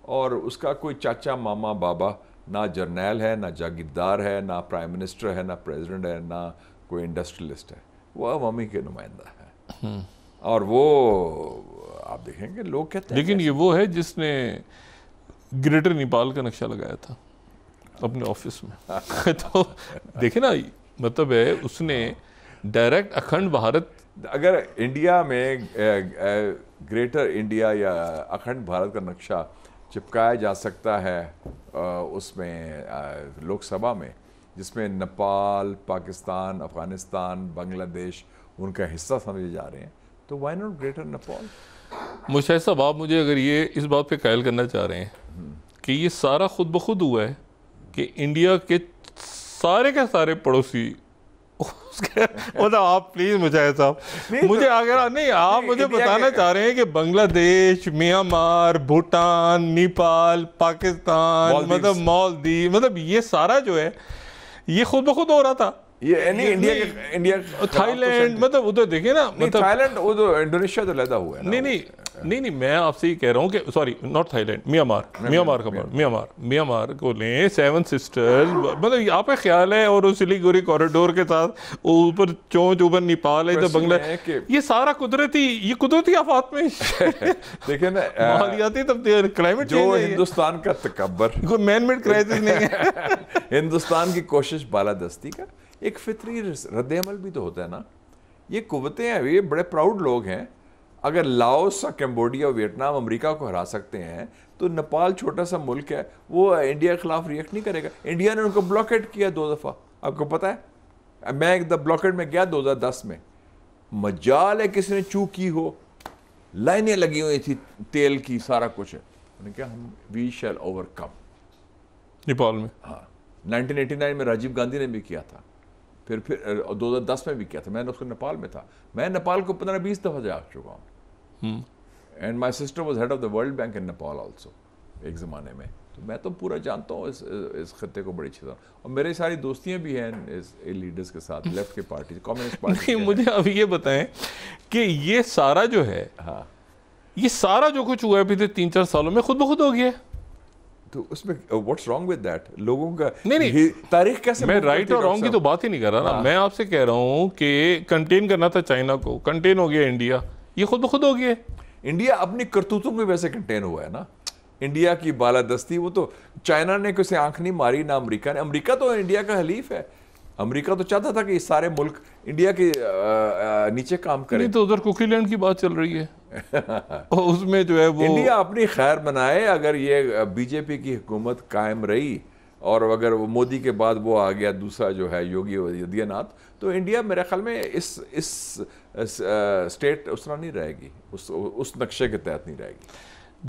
اور اس کا کوئی چاچا ماما بابا نہ جرنیل ہے, نہ جاگیردار ہے, نہ پرائم منسٹر ہے, نہ پریزیڈنٹ ہے, نہ کوئی انڈسٹریلسٹ ہے. وہ عوامی کے نمائندہ ہے. اور وہ آپ دیکھیں گے لوگ کہتے ہیں, لیکن یہ وہ ہے جس نے گریٹر نیپال کا نقشہ لگایا تھا اپنے آفس میں. تو دیکھیں نا, مطلب ہے اس نے ڈائریکٹ اکھنڈ بھارت, اگر انڈیا میں گریٹر انڈیا یا اکھنڈ بھارت کا نقشہ چپکایا جا سکتا ہے اس میں لوک سبھا میں, جس میں نیپال, پاکستان, افغانستان, بنگلہ دیش ان کا حصہ سمجھے جا رہے ہیں, تو Y not greater Nepal? Mushahid صاحب, آپ مجھے اگر یہ اس بات پہ قائل کرنا چاہ رہے ہیں کہ یہ سارا خود بخود ہوا ہے کہ انڈیا کے سارے کے سارے پڑوسی, آپ پلیز مجاہد صاحب مجھے اگر نہیں, آپ مجھے بتانا چاہ رہے ہیں کہ بنگلہ دیش, میانمار, بھوٹان, نیپال, پاکستان, مطلب مالدیو, مطلب یہ سارا جو ہے یہ خود بخود ہو رہا تھا. انڈیا تھائی لینڈ, مطلب ادھر دیکھیں نا, تھائی لینڈ انڈونیشیا تو لیدا ہوا ہے. نہیں, نہیں نہیں میں آپ سے یہ کہہ رہا ہوں کہ sorry not Thailand, Myanmar کو لیں، 7 سسٹرز، مطلب آپ کا خیال ہے، اور سلیگوری کوریڈور کے ساتھ اوپر چونچ اوپر نیپال ہے، ادھر بنگلہ، یہ سارا قدرتی آفات میں دیکھیں نا ماحولیاتی تبدیلی، کلائمیٹ جو ہندوستان کا تکبر، کوئی مین میڈ کرائسس نہیں ہے، ہندوستان کی کوشش بالادستی کا ایک فطری رد عمل بھی تو ہوتا ہے نا. یہ قوتیں ہیں، یہ بڑے پراؤڈ لوگ ہیں. اگر لاؤس، کمبوڈیا، ویتنام امریکہ کو ہرا سکتے ہیں تو نیپال چھوٹا سا ملک ہے، وہ انڈیا کے خلاف ریئیکٹ نہیں کرے گا. انڈیا نے ان کو بلاکیٹ کیا 2 دفعہ، آپ کو پتہ ہے. میں ایک بلاکیٹ میں گیا 2010 میں، مجال ہے کسی نے چو کی ہو، لائنیں لگی ہوئی تھی تیل کی، سارا کچھ ہے. انہوں نے کہا ہم وی شیل اوور کم. نیپال میں ہاں 1989 میں راجیو گاندھی نے بھی کیا تھا، پھر 2010 میں بھی کیا تھا. میں نے اس کو نیپال میں تھا، میں نیپال کو 15-20 دفعہ جا چکا ہوں. And my sister was head of the World Bank in Nepal also ایک زمانے میں. تو میں تو پورا جانتا ہوں اس خطے کو بڑی اچھی طرح، اور میری ساری دوستیاں بھی ہیں اس لیڈرز کے ساتھ، لیفٹ کے پارٹی، کمیونسٹ پارٹی. مجھے اب یہ بتائیں کہ یہ سارا جو ہے، یہ سارا جو کچھ ہوا ہے پچھلے 3-4 سالوں میں خود بخود ہو گیا ہے. تو اس میں واٹس رانگ ود دیٹ؟ لوگوں کا نہیں تاریخ کیسے، میں رائٹ اور رانگ کی تو بات ہی نہیں کر رہا نا. میں آپ سے کہہ رہا ہوں کہ کنٹین کرنا تھا چائنا کو، کنٹین ہو گیا انڈیا، یہ خود بخود ہو گیا. انڈیا اپنی کرتوتوں میں ویسے کنٹین ہوا ہے نا. انڈیا کی بالادستی، وہ تو چائنا نے کسی آنکھ نہیں ماری، نہ امریکہ نے. امریکہ تو انڈیا کا حلیف ہے. امریکہ تو چاہتا تھا کہ یہ سارے ملک انڈیا کے نیچے کام کریں. تو ادھر کوکی لینڈ کی بات چل رہی ہے، اس میں جو ہے وہ انڈیا اپنی خیر بنائے. اگر یہ بی جے پی کی حکومت قائم رہی، اور اگر وہ مودی کے بعد وہ آ گیا دوسرا جو ہے یوگی آدتیہ ناتھ، تو انڈیا میرے خیال میں اس اسٹیٹ اس طرح نہیں رہے گی، اس نقشے کے تحت نہیں رہے گی.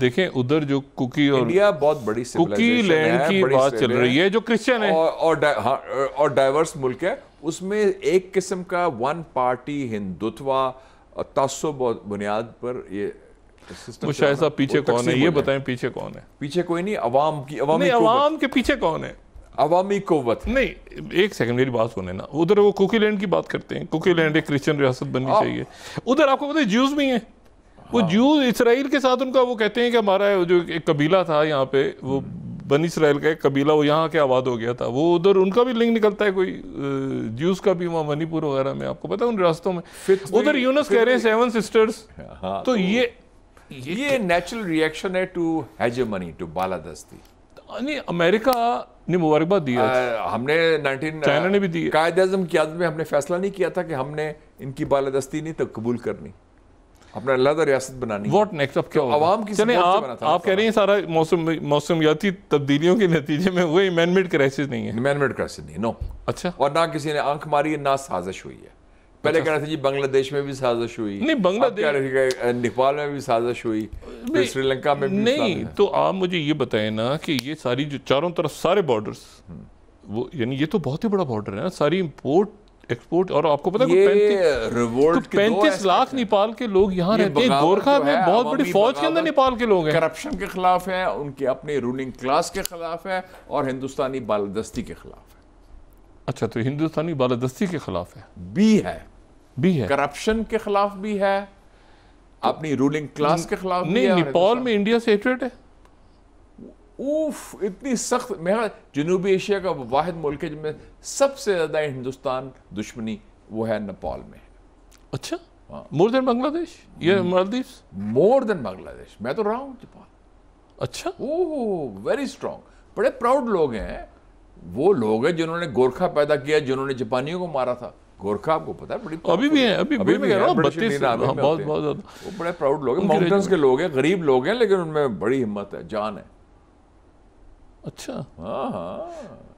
دیکھیں ادھر جو کوکی اور انڈیا بہت بڑی کوکی لینڈ کی بات چل رہی ہے جو کرسچن ہے اور ڈائیورس ملک ہے. اس میں ایک قسم کا ون پارٹی ہندوتوا تعصب بنیاد پر یہ وہ شاید صاحب پیچھے کون ہے، یہ بتائیں پیچھے کون ہے؟ پیچھے کوئی نہیں، عوام کے پیچھے کون ہے؟ عوامی قوت. نہیں ایک سیکنڈ میری بات سنیں نا. ادھر وہ کوکی لینڈ کی بات کرتے ہیں، کوکی لینڈ ایک کرسچن ریاست بننی چاہیے. ادھر آپ کو پتہ ہے جیوز بھی ہیں، وہ جیوز اسرائیل کے ساتھ ان کا وہ کہتے ہیں کہ ہمارا جو ایک قبیلہ تھا یہاں پہ، وہ بنی اسرائیل کا ایک قبیلہ، وہ یہاں کے آباد ہو گیا تھا. وہ ادھر ان کا بھی لنک نکلتا ہے کوئی جیوز کا بھی، وہاں منی پور وغیرہ میں، آپ کو پتہ ہے ان ریاستوں میں. ادھر یونس کہہ رہے ہیں 7 سسٹرز. تو یہ نیچرل ریئیکشن ہے ٹو ہیجمنی، ٹو بالادستی. نہیں امریکہ نے مبارکباد دی ہے، ہم نے چائنا نے بھی دی ہے. قائد اعظم کی عادت میں ہم نے فیصلہ نہیں کیا تھا کہ ہم نے ان کی بالادستی نہیں تو قبول کرنی، اپنا علیحدہ ریاست بنانی. واٹ نیکسٹ اب کیا ہوگا؟ عوام کی چلیں آپ کہہ رہے ہیں سارا موسمیاتی تبدیلیوں کے نتیجے میں ہوئے، مین میڈ کرائسس نہیں ہے. مین میڈ کرائسس نہیں، نو. اچھا. اور نہ کسی نے آنکھ ماری ہے، نہ سازش ہوئی ہے. پہلے کہہ رہے تھے جی بنگلہ دیش میں بھی سازش ہوئی، نہیں بنگلہ دیش، نیپال میں بھی سازش ہوئی، پھر سری لنکا میں بھی. نہیں تو آپ مجھے یہ بتائیں نا کہ یہ ساری جو چاروں طرف سارے بارڈرز، وہ یعنی یہ تو بہت ہی بڑا بارڈر ہے نا، ساری امپورٹ ایکسپورٹ. اور آپ کو پتا ہے 35 لاکھ نیپال کے لوگ یہاں رہتے ہیں. گورکھا میں بہت بڑی فوج کے اندر نیپال کے لوگ ہیں. کرپشن کے خلاف ہے، ان کے اپنے رولنگ کلاس کے خلاف ہے، اور ہندوستانی بالادستی کے خلاف ہے. اچھا تو ہندوستانی بالادستی کے خلاف ہے بھی ہے، کرپشن کے خلاف بھی ہے، اپنی رولنگ کلاس کے خلاف بھی ہے. نہیں نیپال میں انڈیا سے ہیٹریٹ ہے. اتنی سخت. جنوبی ایشیا کا واحد ملک ہے جن میں سب سے زیادہ ہندوستان دشمنی وہ ہے نیپال میں. اچھا مور دین بنگلہ دیش یا مالدیوز؟ مور دین بنگلہ دیش. میں تو رہا ہوں نیپال. اچھا. Very strong. بڑے پراؤڈ لوگ ہیں. وہ لوگ ہیں جنہوں نے گورکھا پیدا کیا، جنہوں نے جاپانیوں کو مارا تھا. گورکھا آپ کو پتا ہے بڑی ابھی بھی ہیں، ابھی میں کہہ رہا ہوں 32 بہت زیادہ. وہ بڑے پراؤڈ لوگ ہیں، ماؤنٹنز کے لوگ ہیں، غریب لوگ ہیں، لیکن ان میں بڑی ہمت ہے، جان ہے. اچھا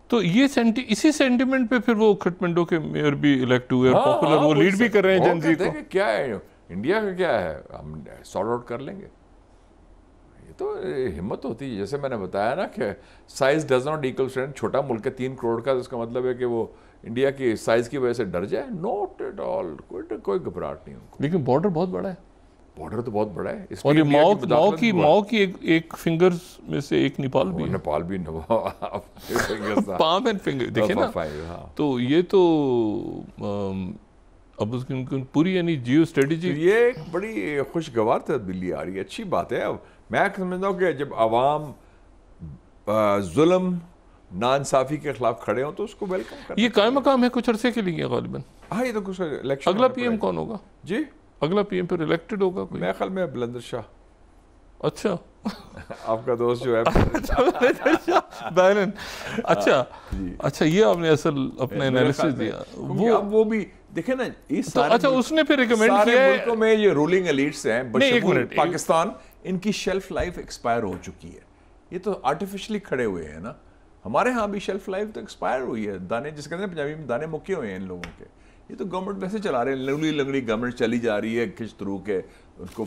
تو یہ اسی سینٹیمنٹ پہ پھر وہ کھٹمنڈو کے میئر بھی الیکٹ ہوئے اور پاپولر وہ لیڈ بھی کر رہے ہیں جن زی کو. کیا ہے انڈیا کا، کیا ہے، ہم سارٹ آؤٹ کر لیں گے. یہ تو ہمت ہوتی ہے. جیسے میں نے بتایا نا کہ size does not equal strength. چھوٹا ملک ہے 3 کروڑ کا، اس کا مطلب ہے کہ وہ انڈیا کی سائز کی وجہ سے ڈر جائے. Not at all. کوئی گھبراہٹ نہیں ان کو. لیکن بارڈر بہت بڑا ہے. بارڈر تو بہت بڑا ہے. اور یہ ماؤ کی ایک فنگرز میں سے ایک نیپال بھی ہے. نیپال بھی پام اینڈ فنگر دیکھیں نا. تو یہ تو اب اس کی پوری یعنی جیو اسٹریٹجی. یہ ایک بڑی خوشگوار تبدیلی آ رہی ہے, اچھی بات ہے. اب میں سمجھتا ہوں کہ جب عوام ظلم ناانصافی کے خلاف کھڑے ہوں تو اس کو ویلکم کرنا. یہ قائم مقام ہے کچھ عرصے کے لیے غالباً. ہاں یہ تو کچھ الیکشن. اگلا پی ایم کون ہوگا؟ جی اگلا پی ایم پھر الیکٹڈ ہوگا کوئی؟ میرے خیال میں بلندر شاہ. اچھا آپ کا دوست جو ہے بینن. اچھا اچھا, یہ آپ نے اصل اپنا انالیسس دیا. وہ بھی دیکھیں نا, اچھا اس نے پھر ریکمینڈ کیا ہے ملکوں میں یہ رولنگ ایلیٹس ہیں بشمول پاکستان, ان کی شیلف لائف ایکسپائر ہو چکی ہے. یہ تو آرٹیفیشلی کھڑے ہوئے ہیں نا. ہمارے ہاں بھی شیلف لائف تو ایکسپائر ہوئی ہے. دانے جس کہتے ہیں پنجابی میں دانے مکے ہوئے ہیں ان لوگوں کے. یہ تو گورنمنٹ ویسے چلا رہے ہیں, لنگڑی لنگڑی گورنمنٹ چلی جا رہی ہے, کھچ ترو کے اس کو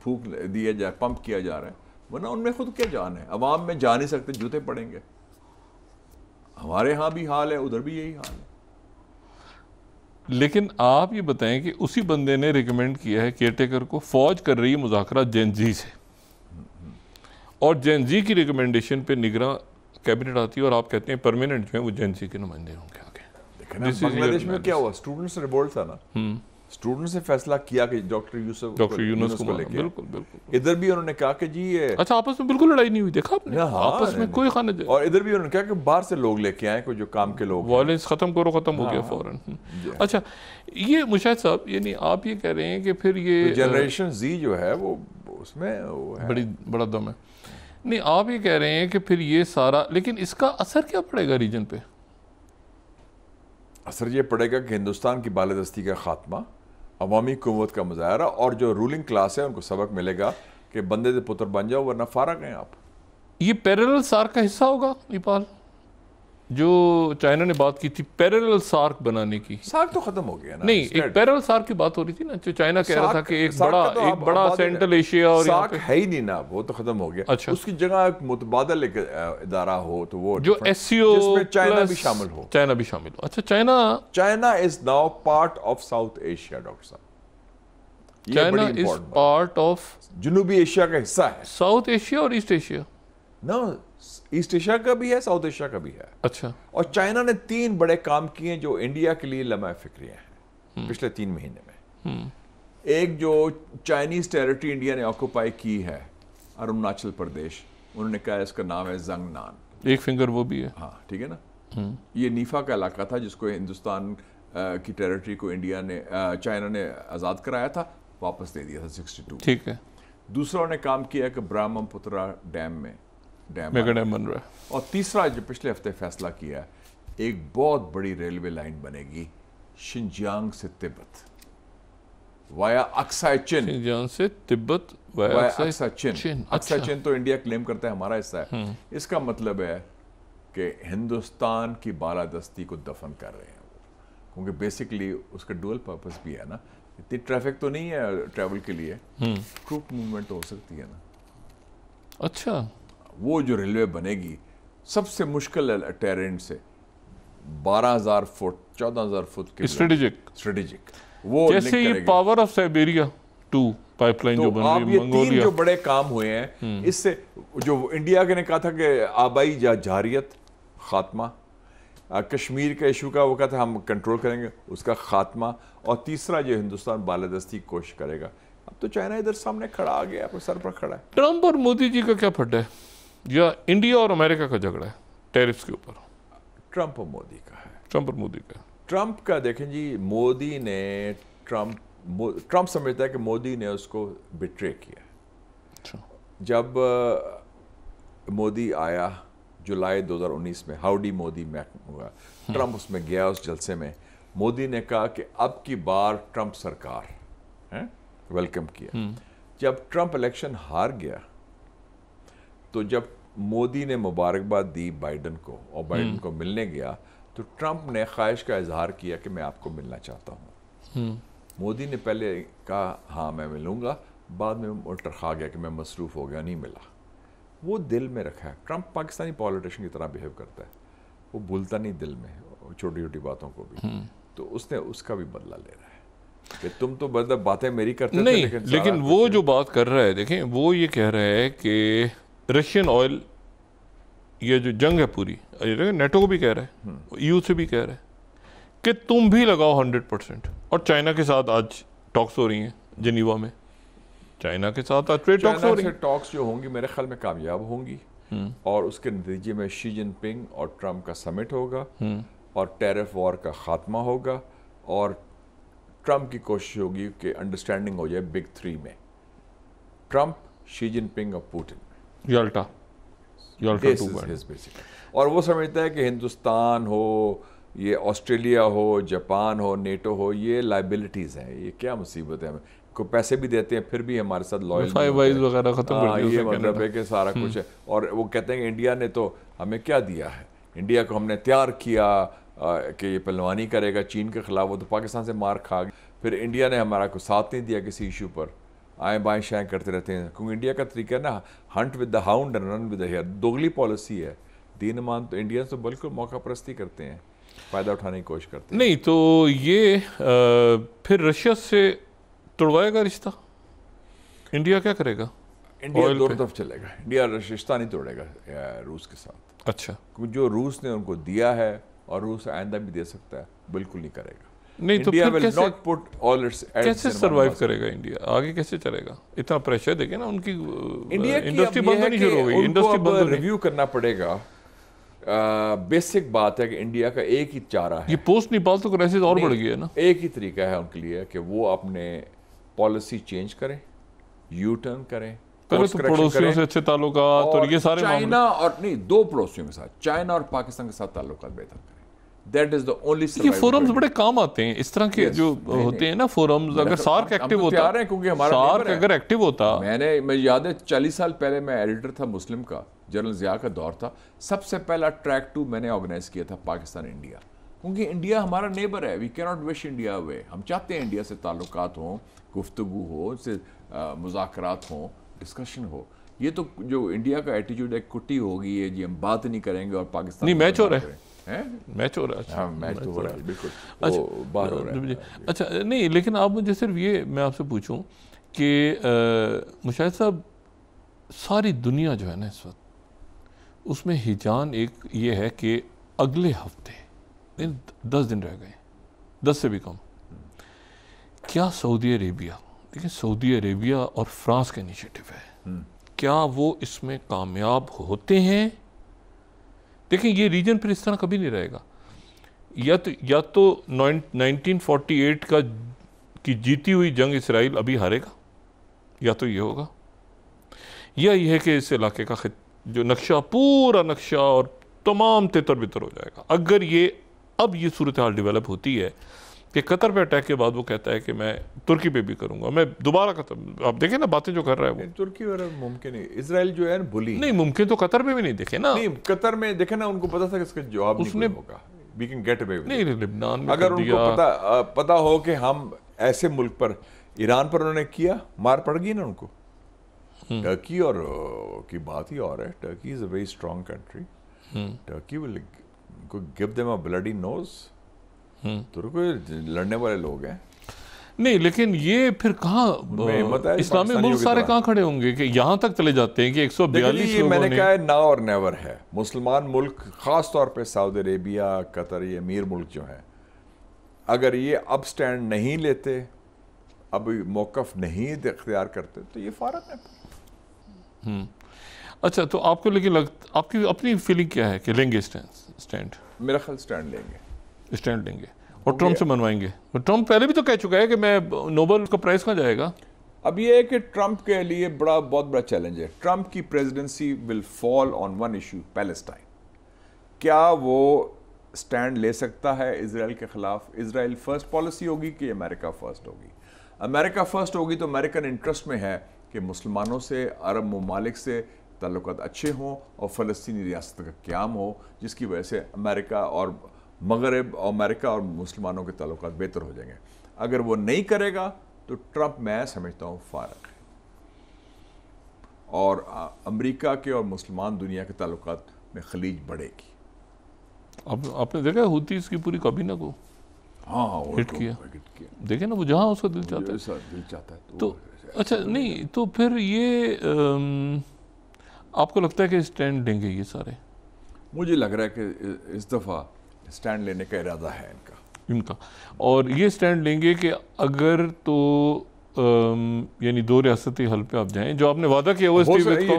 پھونک دیا جائے, پمپ کیا جا رہا ہے. ورنہ ان میں خود کیا جان ہے؟ عوام میں جا نہیں سکتے, جوتے پڑیں گے. ہمارے ہاں بھی حال ہے, ادھر بھی یہی حال ہے. لیکن آپ یہ بتائیں کہ اسی بندے نے ریکمینڈ کیا ہے کیئر ٹیکر کو, فوج کر رہی ہے مذاکرات جین زی سے, اور جین زی کی ریکمینڈیشن پہ نگراں کیبنٹ آتی ہے, اور آپ کہتے ہیں پرماننٹ جو ہیں وہ جین زی کے نمائندے ہوں گے آگے. بنگلہ دیش میں کیا ہوا, اسٹوڈنٹس ریبولٹ تھا نا, اسٹوڈنٹس نے فیصلہ کیا کہ ڈاکٹر یونس کو لے کے. بالکل بالکل. ادھر بھی انہوں نے کہا کہ جی یہ اچھا آپس میں بالکل لڑائی نہیں ہوئی, دیکھا آپ نے آپس میں کوئی خانہ جائے. اور ادھر بھی انہوں نے کہا کہ باہر سے لوگ لے کے آئیں, کوئی جو کام کے لوگ, وائلنس ختم کرو, ختم ہو گیا فوراً. اچھا یہ مشاہد صاحب, یعنی آپ یہ کہہ رہے ہیں کہ پھر یہ جنریشن زی جو ہے وہ اس میں بڑا دم ہے. نہیں آپ یہ کہہ رہے ہیں کہ پھر یہ سارا, لیکن اس کا اثر کیا پڑے گا ریجن پہ؟ اثر یہ پڑے گا کہ ہندوستان کی بالادستی کا خاتمہ, عوامی قوت کا مظاہرہ, اور جو رولنگ کلاس ہے ان کو سبق ملے گا کہ بندے دے پتر بن جاؤ ورنہ فارغ ہیں آپ. یہ پیرلل سارک کا حصہ ہوگا نیپال, جو چائنا نے بات کی تھی پیرلل سارک بنانے کی؟ سارک تو ختم ہو گیا نا. نہیں, ایک پیرلل سارک کی بات ہو رہی تھی نا, جو چائنا کہہ رہا تھا کہ ایک بڑا سینٹرل ایشیا, اور سارک ہے ہی نہیں نا, وہ تو ختم ہو گیا. اس کی جگہ ایک متبادل ایک ادارہ ہو تو وہ جو ایس سی او, جس میں چائنا بھی شامل ہو. چائنا بھی شامل ہو. اچھا China is now part of south Asia. Doctor صاحب, چائنا از پارٹ آف جنوبی ایشیا کا حصہ ہے. ساؤتھ ایشیا اور ایسٹ ایشیا؟ نو, ایسٹ ایشیا کا بھی ہے, ساؤتھ ایشیا کا بھی ہے. اچھا. اور چائنا نے 3 بڑے کام کیے جو انڈیا کے لیے لمحہ فکریہ ہیں پچھلے 3 مہینے میں. ایک جو چائنیز ٹیریٹری انڈیا نے آکوپائی کی ہے, اروناچل پردیش, انہوں نے کہا اس کا نام ہے زنگ نان. ایک فنگر وہ بھی ہے. ہاں ٹھیک ہے نا. یہ نیفا کا علاقہ تھا جس کو ہندوستان کی ٹیریٹری کو انڈیا نے, چائنا نے آزاد کرایا تھا, واپس دے دیا تھا 62. ٹھیک ہے. دوسرا انہوں نے کام کیا کہ برہم پترا ڈیم میں میگا ڈیم بن رہا ہے. اور تیسرا جو پچھلے ہفتے فیصلہ کیا ہے, ایک بہت بڑی ریلوے لائن بنے گی شنجیانگ سے تبت وایا اکسائی چین. شنجیانگ سے تبت وایا اکسائی چین. اکسائی چین تو انڈیا کلیم کرتا ہے ہمارا حصہ ہے. اس کا مطلب ہے کہ ہندوستان کی بالادستی کو دفن کر رہے ہیں وہ, کیونکہ بیسکلی اس کا ڈوئل پرپس بھی ہے نا. اتنی ٹریفک تو نہیں ہے ٹریول کے لیے, ٹروپ موومنٹ تو ہو سکتی ہے نا. اچھا. وہ جو ریلوے بنے گی سب سے مشکل ٹیرین سے 12,000 فٹ 14,000 فٹ کے اسٹریٹجک, وہ جیسے یہ power of Siberia 2 pipe line جو بن رہی ہے منگولیا. 3 جو بڑے کام ہوئے ہیں اس سے, جو انڈیا نے کہا تھا کہ آبائی جارحیت خاتمہ, کشمیر کا ایشو کا وہ کہا تھا ہم کنٹرول کریں گے, اس کا خاتمہ, اور تیسرا جو ہندوستان بالادستی کی کوشش کرے گا. اب تو چائنا ادھر سامنے کھڑا آ گیا, سر پر کھڑا ہے. ٹرمپ اور مودی جی کا کیا پھڈ ہے, یا انڈیا اور امریکہ کا جھگڑا ہے ٹیرفز کے اوپر؟ ٹرمپ اور مودی کا ہے. ٹرمپ کا دیکھیں جی, مودی نے ٹرمپ سمجھتا ہے کہ مودی نے اس کو بٹرے کیا. اچھا. جب مودی آیا جولائی 2019 میں, ہاؤڈی مودی میں ہوا, ٹرمپ اس میں گیا اس جلسے میں. مودی نے کہا کہ اب کی بار ٹرمپ سرکار ویلکم کیا. جب ٹرمپ الیکشن ہار گیا تو جب مودی نے مبارکباد دی بائیڈن کو, اور بائیڈن کو ملنے گیا, تو ٹرمپ نے خواہش کا اظہار کیا کہ میں آپ کو ملنا چاہتا ہوں. مودی نے پہلے کہا ہاں میں ملوں گا, بعد میں الٹر کھا گیا کہ میں مصروف ہو گیا, نہیں ملا. وہ دل میں رکھا ہے. ٹرمپ پاکستانی پالیٹیشین کی طرح بیہیو کرتا ہے, وہ بھولتا نہیں دل میں چھوٹی چھوٹی باتوں کو بھی. تو اس نے اس کا بھی بدلہ لے رہا ہے کہ تم تو باتیں میری کرتے نہیں, لیکن وہ جو بات کر رہا ہے, دیکھیں وہ یہ کہہ رہا ہے کہ رشین آئل, یہ جو جنگ ہے پوری, نیٹو کو بھی کہہ رہا ہے, EU سے بھی کہہ رہا ہے کہ تم بھی لگاؤ 100%. اور چائنا کے ساتھ آج ٹاکس ہو رہی ہیں جنیوا میں، چائنا کے ساتھ آج ٹریڈ ٹاکس ہو رہی ہیں. ٹاکس جو ہوں گی میرے خیال میں کامیاب ہوں گی، اور اس کے نتیجے میں شی جن پنگ اور ٹرمپ کا سمٹ ہوگا اور ٹیرف وار کا خاتمہ ہوگا، اور ٹرمپ کی کوشش ہوگی کہ انڈرسٹینڈنگ ہو جائے بگ تھری میں، ٹرمپ، شی جن پنگ اور Putin. Yalta This is his basic. اور وہ سمجھتا ہے کہ ہندوستان ہو، یہ آسٹریلیا ہو، جاپان ہو، نیٹو ہو، یہ لائبلٹیز ہیں، یہ کیا مصیبت ہے، ہمیں کو پیسے بھی دیتے ہیں پھر بھی ہمارے ساتھ لائل وغیرہ ختم کر یہ مطلب ہے کہ سارا کچھ ہے. اور وہ کہتے ہیں کہ انڈیا نے تو ہمیں کیا دیا ہے، انڈیا کو ہم نے تیار کیا کہ یہ پہلوانی کرے گا چین کے خلاف، وہ تو پاکستان سے مار کھا گیا، پھر انڈیا نے ہمارا کو ساتھ نہیں دیا کسی ایشو پر، آئیں بائیں شائیں کرتے رہتے ہیں. کیونکہ انڈیا کا طریقہ ہے نا، hunt with the hound and run with the hare, دوگلی پالیسی ہے. دین مان تو انڈیا تو بالکل موقع پرستی کرتے ہیں، فائدہ اٹھانے کی کوشش کرتے ہیں. نہیں تو یہ پھر رشیا سے توڑوائے گا رشتہ، انڈیا کیا کرے گا؟ انڈیا دو طرف چلے گا، انڈیا رشتہ نہیں توڑے گا روس کے ساتھ. اچھا، کیونکہ جو روس نے ان کو دیا ہے اور روس آئندہ بھی دے سکتا ہے، بالکل نہیں کرے گا. نہیں تو پھر کیسے سروائیو کرے گا انڈیا؟ آگے کیسے چلے گا؟ اتنا پریشر دیکھیں نا، ان کی انڈسٹری بند ہونی شروع ہو گئی. انڈسٹری بند ریویو کرنا پڑے گا. بیسک بات ہے کہ انڈیا کا ایک ہی چارہ ہے، یہ پوسٹ نیپال تو کرائسس اور بڑھ گئی ہے نا، ایک ہی طریقہ ہے ان کے لیے کہ وہ اپنے پالیسی چینج کریں، یو ٹرن کریں، پہلے تو پڑوسیوں سے اچھے تعلقات اور یہ سارے چائنا اور نہیں، دو پڑوسیوں کے ساتھ، چائنا اور پاکستان کے ساتھ تعلقات بہتر کریں. That is the only survival. یہ فورمز بڑے کام آتے ہیں اس طرح کے جو ہوتے ہیں نا فورمز. اگر سارک ایکٹیو ہوتا، سارک اگر ایکٹیو ہوتا، میں یاد ہے 40 سال پہلے میں ایڈیٹر تھا مسلم کا، جنرل ضیاء کا دور تھا، سب سے پہلا ٹریک 2 میں نے آرگنائز کیا تھا پاکستان انڈیا، کیونکہ انڈیا ہمارا نیبر ہے. وی کی ناٹ وش انڈیا اوے. ہم چاہتے ہیں انڈیا سے تعلقات ہوں، گفتگو ہو، اس سے مذاکرات ہوں، ڈسکشن ہو. یہ تو جو انڈیا کا ایٹیٹیوڈ ہے، کٹی ہوگی ہے جی، ہم بات نہیں کریں گے اور پاکستان نہیں میچ ہو رہا ہے، میچ ہو رہا ہے. ہاں میچ تو ہو رہا ہے، بالکل باہر ہو رہا ہے. اچھا نہیں، لیکن آپ مجھے صرف یہ میں آپ سے پوچھوں کہ مشاہد صاحب، ساری دنیا جو ہے نا اس وقت، اس میں ہیجان ایک یہ ہے کہ اگلے ہفتے 10 دن رہ گئے، 10 سے بھی کم، کیا سعودی عربیہ، دیکھیں سعودی عربیہ اور فرانس کا انیشیٹو ہے، کیا وہ اس میں کامیاب ہوتے ہیں؟ دیکھیں یہ ریجن پھر اس طرح کبھی نہیں رہے گا. یا تو 1948 کی جیتی ہوئی جنگ اسرائیل ابھی ہارے گا، یا تو یہ ہوگا، یا یہ ہے کہ اس علاقے کا جو نقشہ، پورا نقشہ اور تمام تتر بتر ہو جائے گا. اگر یہ اب یہ صورتحال ڈیولپ ہوتی ہے کہ قطر پہ اٹیک کے بعد وہ کہتا ہے کہ میں ترکی پہ بھی کروں گا، میں دوبارہ قطر، آپ دیکھیں نا باتیں جو کر رہا ہے وہ، ترکی اور ممکن ہے، اسرائیل جو ہے نا بلی نہیں ممکن تو قطر پہ بھی نہیں، دیکھیں نا، نہیں قطر میں دیکھیں نا، ان کو پتا تھا کہ اس کا جواب نہیں ہوگا، we can get away with it. نہیں لبنان میں اگر ان کو پتا ہو کہ ہم ایسے ملک پر، ایران پر انہوں نے کیا، مار پڑ گئی نا ان کو. ٹرکی اور کی بات ہی اور ہے. Turkey is a very strong country. Turkey will give them a bloody nose. ترکو لڑنے والے لوگ ہیں. نہیں لیکن یہ پھر کہاں اسلامی ملک سارے کہاں کھڑے ہوں گے کہ یہاں تک چلے جاتے ہیں کہ 142 لوگوں نے. میں نے کہا ہے نا اور نیور ہے. مسلمان ملک خاص طور پہ سعودی عربیہ، قطر، یہ امیر ملک جو ہیں، اگر یہ اب سٹینڈ نہیں لیتے، اب موقف نہیں اختیار کرتے، تو یہ فارغ ہے. اچھا تو آپ کو لیکن آپ کی اپنی فیلنگ کیا ہے کہ لیں گے سٹینڈ؟ میرا خیال سٹینڈ لیں گے، اسٹینڈ لیں گے اور ٹرمپ سے منوائیں گے. ٹرمپ پہلے بھی تو کہہ چکا ہے کہ میں نوبل کا پرائز کہاں جائے گا. اب یہ ہے کہ ٹرمپ کے لیے بہت بڑا چیلنج ہے. ٹرمپ کی presidency will fall on one issue, Palestine. کیا وہ سٹینڈ لے سکتا ہے اسرائیل کے خلاف؟ اسرائیل فرسٹ پالیسی ہوگی کہ امریکہ فرسٹ ہوگی؟ امریکہ فرسٹ ہوگی تو امریکن انٹرسٹ میں ہے کہ مسلمانوں سے، عرب ممالک سے تعلقات اچھے ہوں اور فلسطینی ریاست کا قیام ہو، جس کی وجہ سے امریکہ اور مغرب، امریکہ اور مسلمانوں کے تعلقات بہتر ہو جائیں گے. اگر وہ نہیں کرے گا تو ٹرمپ میں سمجھتا ہوں فارغ ہے، اور امریکہ کے اور مسلمان دنیا کے تعلقات میں خلیج بڑھے گی. اب آپ نے دیکھا ہوتیز کی پوری کابینہ کو ہٹ کیا، دیکھیں نا وہ جہاں اس کا دل چاہتا ہے. تو اچھا نہیں تو پھر یہ آپ کو لگتا ہے کہ اسٹینڈ لیں گے یہ سارے؟ مجھے لگ رہا ہے کہ اس دفعہ اسٹینڈ لینے کا ارادہ ہے ان کا. ان کا، اور یہ سٹینڈ لیں گے کہ اگر تو یعنی دو ریاستی حل پہ آپ جائیں جو آپ نے وعدہ کیا وہ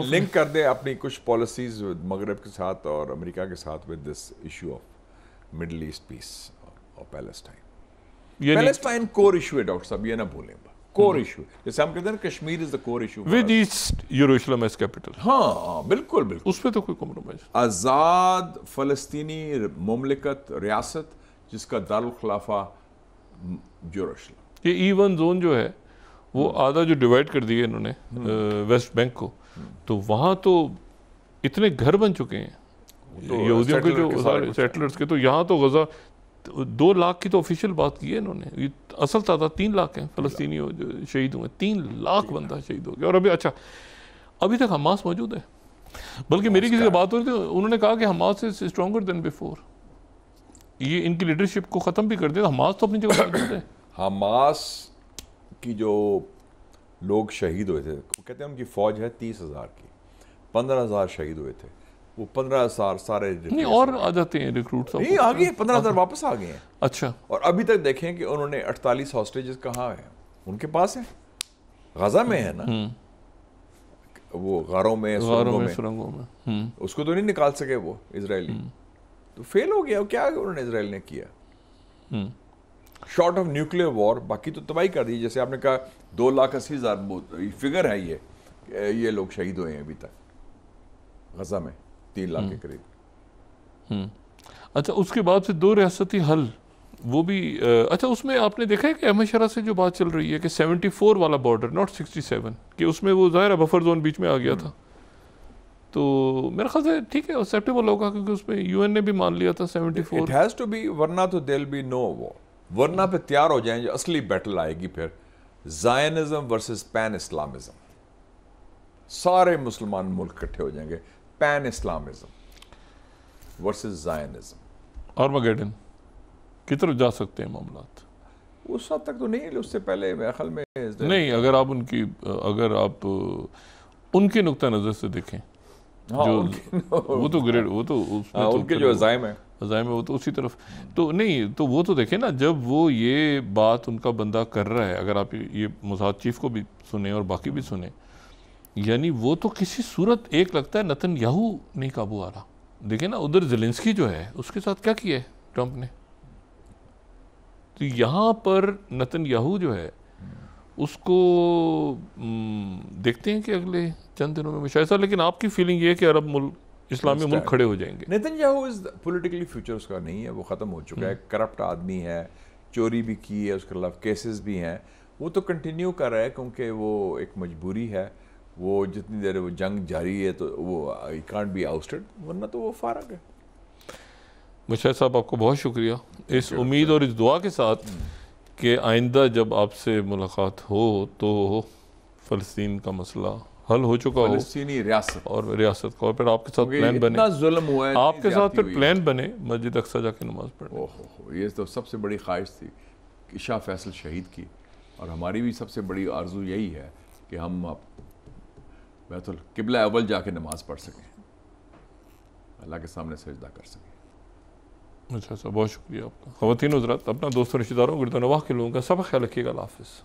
لنک کر دیں اپنی کچھ پالیسیز مغرب کے ساتھ اور امریکہ کے ساتھ with this issue of Middle East peace اور پیلسٹائن کور ایشو ہے ڈاکٹر صاحب، یہ نہ بھولیں، کور ایشو جیسے ہم کہتے ہیں Kashmir is the core issue with East Jerusalem as capital. ہاں بالکل بالکل، اس پہ تو کوئی کمپرومائز. آزاد فلسطینی مملکت ریاست جس کا دارالخلافہ یروشلم. یہ ای1 زون جو ہے وہ آدھا جو ڈیوائڈ کر دیا انہوں نے ویسٹ بینک کو، تو وہاں تو اتنے گھر بن چکے ہیں یہودیوں کے جو سیٹلرز کے، تو یہاں تو غزہ 2 لاکھ کی تو آفیشیل بات کی ہے انہوں نے، اصل تعداد 3 لاکھ ہیں فلسطینی جو شہید ہوئے، 3 لاکھ بندہ شہید ہو گیا. اور ابھی تک حماس موجود ہے. بلکہ میری کسی سے بات ہو رہی تھی، انہوں نے کہا کہ حماس از اسٹرانگر دین بیفور. یہ ان کی لیڈرشپ کو ختم بھی کر دیا. حماس تو اپنی جگہ موجود ہے. حماس کی جو لوگ شہید ہوئے تھے، وہ کہتے ہیں ان کی فوج ہے 30,000 کی، 15,000 شہید ہوئے تھے، وہ 15,000 سارے نہیں اور آ جاتے ہیں ریکروٹس. نہیں آ گئے 15,000 واپس آ گئے ہیں. اچھا. اور ابھی تک دیکھیں کہ انہوں نے 48 ہاسٹیجز کہاں ہیں، ان کے پاس ہیں، غزہ میں ہے نا، وہ غاروں میں سرنگوں میں، اس کو تو نہیں نکال سکے وہ اسرائیلی، تو فیل ہو گیا. کیا انہوں نے اسرائیل نے کیا شارٹ آف نیوکلیئر وار؟ باقی تو تباہی کر دی. جیسے آپ نے کہا 2,80,000 فگر ہے یہ لوگ شہید ہوئے ہیں ابھی تک غزہ میں، 3 لاکھ کے قریب. اچھا اس کے بعد پھر 2 ریاستی حل وہ بھی اچھا اس میں آپ نے دیکھا ہے کہ احمد شرح سے جو بات چل رہی ہے کہ 74 والا بارڈر ناٹ 67، کہ اس میں وہ ظاہر ہے بفر زون بیچ میں آ گیا تھا، تو میرا خیال ہے ٹھیک ہے ایکسیپٹیبل ہوگا کیونکہ اس میں یو این نے بھی مان لیا تھا 74. It has to be، ورنہ تو there'll be no war. ورنہ پہ تیار ہو جائیں جو اصلی بیٹل آئے گی پھر، زائنزم ورسز پین اسلامزم. سارے مسلمان ملک کٹھے ہو جائیں گے، پین اسلامزم ورسز زائنزم. آرماگیڈن کی طرف جا سکتے ہیں معاملات. اس حد تک تو نہیں، اس سے پہلے میرے خیال میں نہیں، اگر آپ ان کے نقطہ نظر سے دیکھیں، وہ تو گریڈ، وہ تو ان کے جو عزائم ہیں وہ تو اسی طرف تو نہیں، تو وہ تو دیکھیں نا جب وہ یہ بات ان کا بندہ کر رہا ہے، اگر آپ یہ موساد چیف کو بھی سنیں اور باقی بھی سنیں، یعنی وہ تو کسی صورت ایک لگتا ہے نتن یاہو نہیں قابو آ رہا. دیکھیں نا ادھر زیلنسکی جو ہے اس کے ساتھ کیا کیا ہے ٹرمپ نے، تو یہاں پر نتن یاہو جو ہے اس کو دیکھتے ہیں کہ اگلے چند دنوں میں مشاہدہ. لیکن آپ کی فیلنگ یہ ہے کہ عرب ملک، اسلامی ملک کھڑے ہو جائیں گے. نیتن یاہو از پولیٹیکلی فیوچر اس کا نہیں ہے، وہ ختم ہو چکا ہے. کرپٹ آدمی ہے، چوری بھی کی ہے، اس کے خلاف کیسز بھی ہیں. وہ تو کنٹینیو کر رہا ہے کیونکہ وہ ایک مجبوری ہے. وہ جتنی دیر وہ جنگ جاری ہے تو وہ کانٹ بی آؤسٹڈ، ورنہ تو وہ فارغ ہے. مشاہد صاحب آپ کو بہت شکریہ، اس امید اور اس دعا کے ساتھ کہ آئندہ جب آپ سے ملاقات ہو تو فلسطین کا مسئلہ حل ہو چکا ہو، فلسطینی ریاست اور ریاست کا، اور پھر آپ کے ساتھ پلان بنے، اتنا ظلم ہوا ہے، آپ کے ساتھ پھر پلان بنے مسجد اقصی جا کے نماز پڑھنے. یہ تو سب سے بڑی خواہش تھی کہ شاہ فیصل شہید کی، اور ہماری بھی سب سے بڑی آرزو یہی ہے کہ ہم بیت القبلہ اول جا کے نماز پڑھ سکیں، اللہ کے سامنے سجدہ کر سکیں. اچھا بہت شکریہ آپ کا. خواتین حضرات، اپنا دوستوں رشتہ داروں گرد و نواح کے لوگوں کا سب خیال رکھیے گا. اللہ حافظ.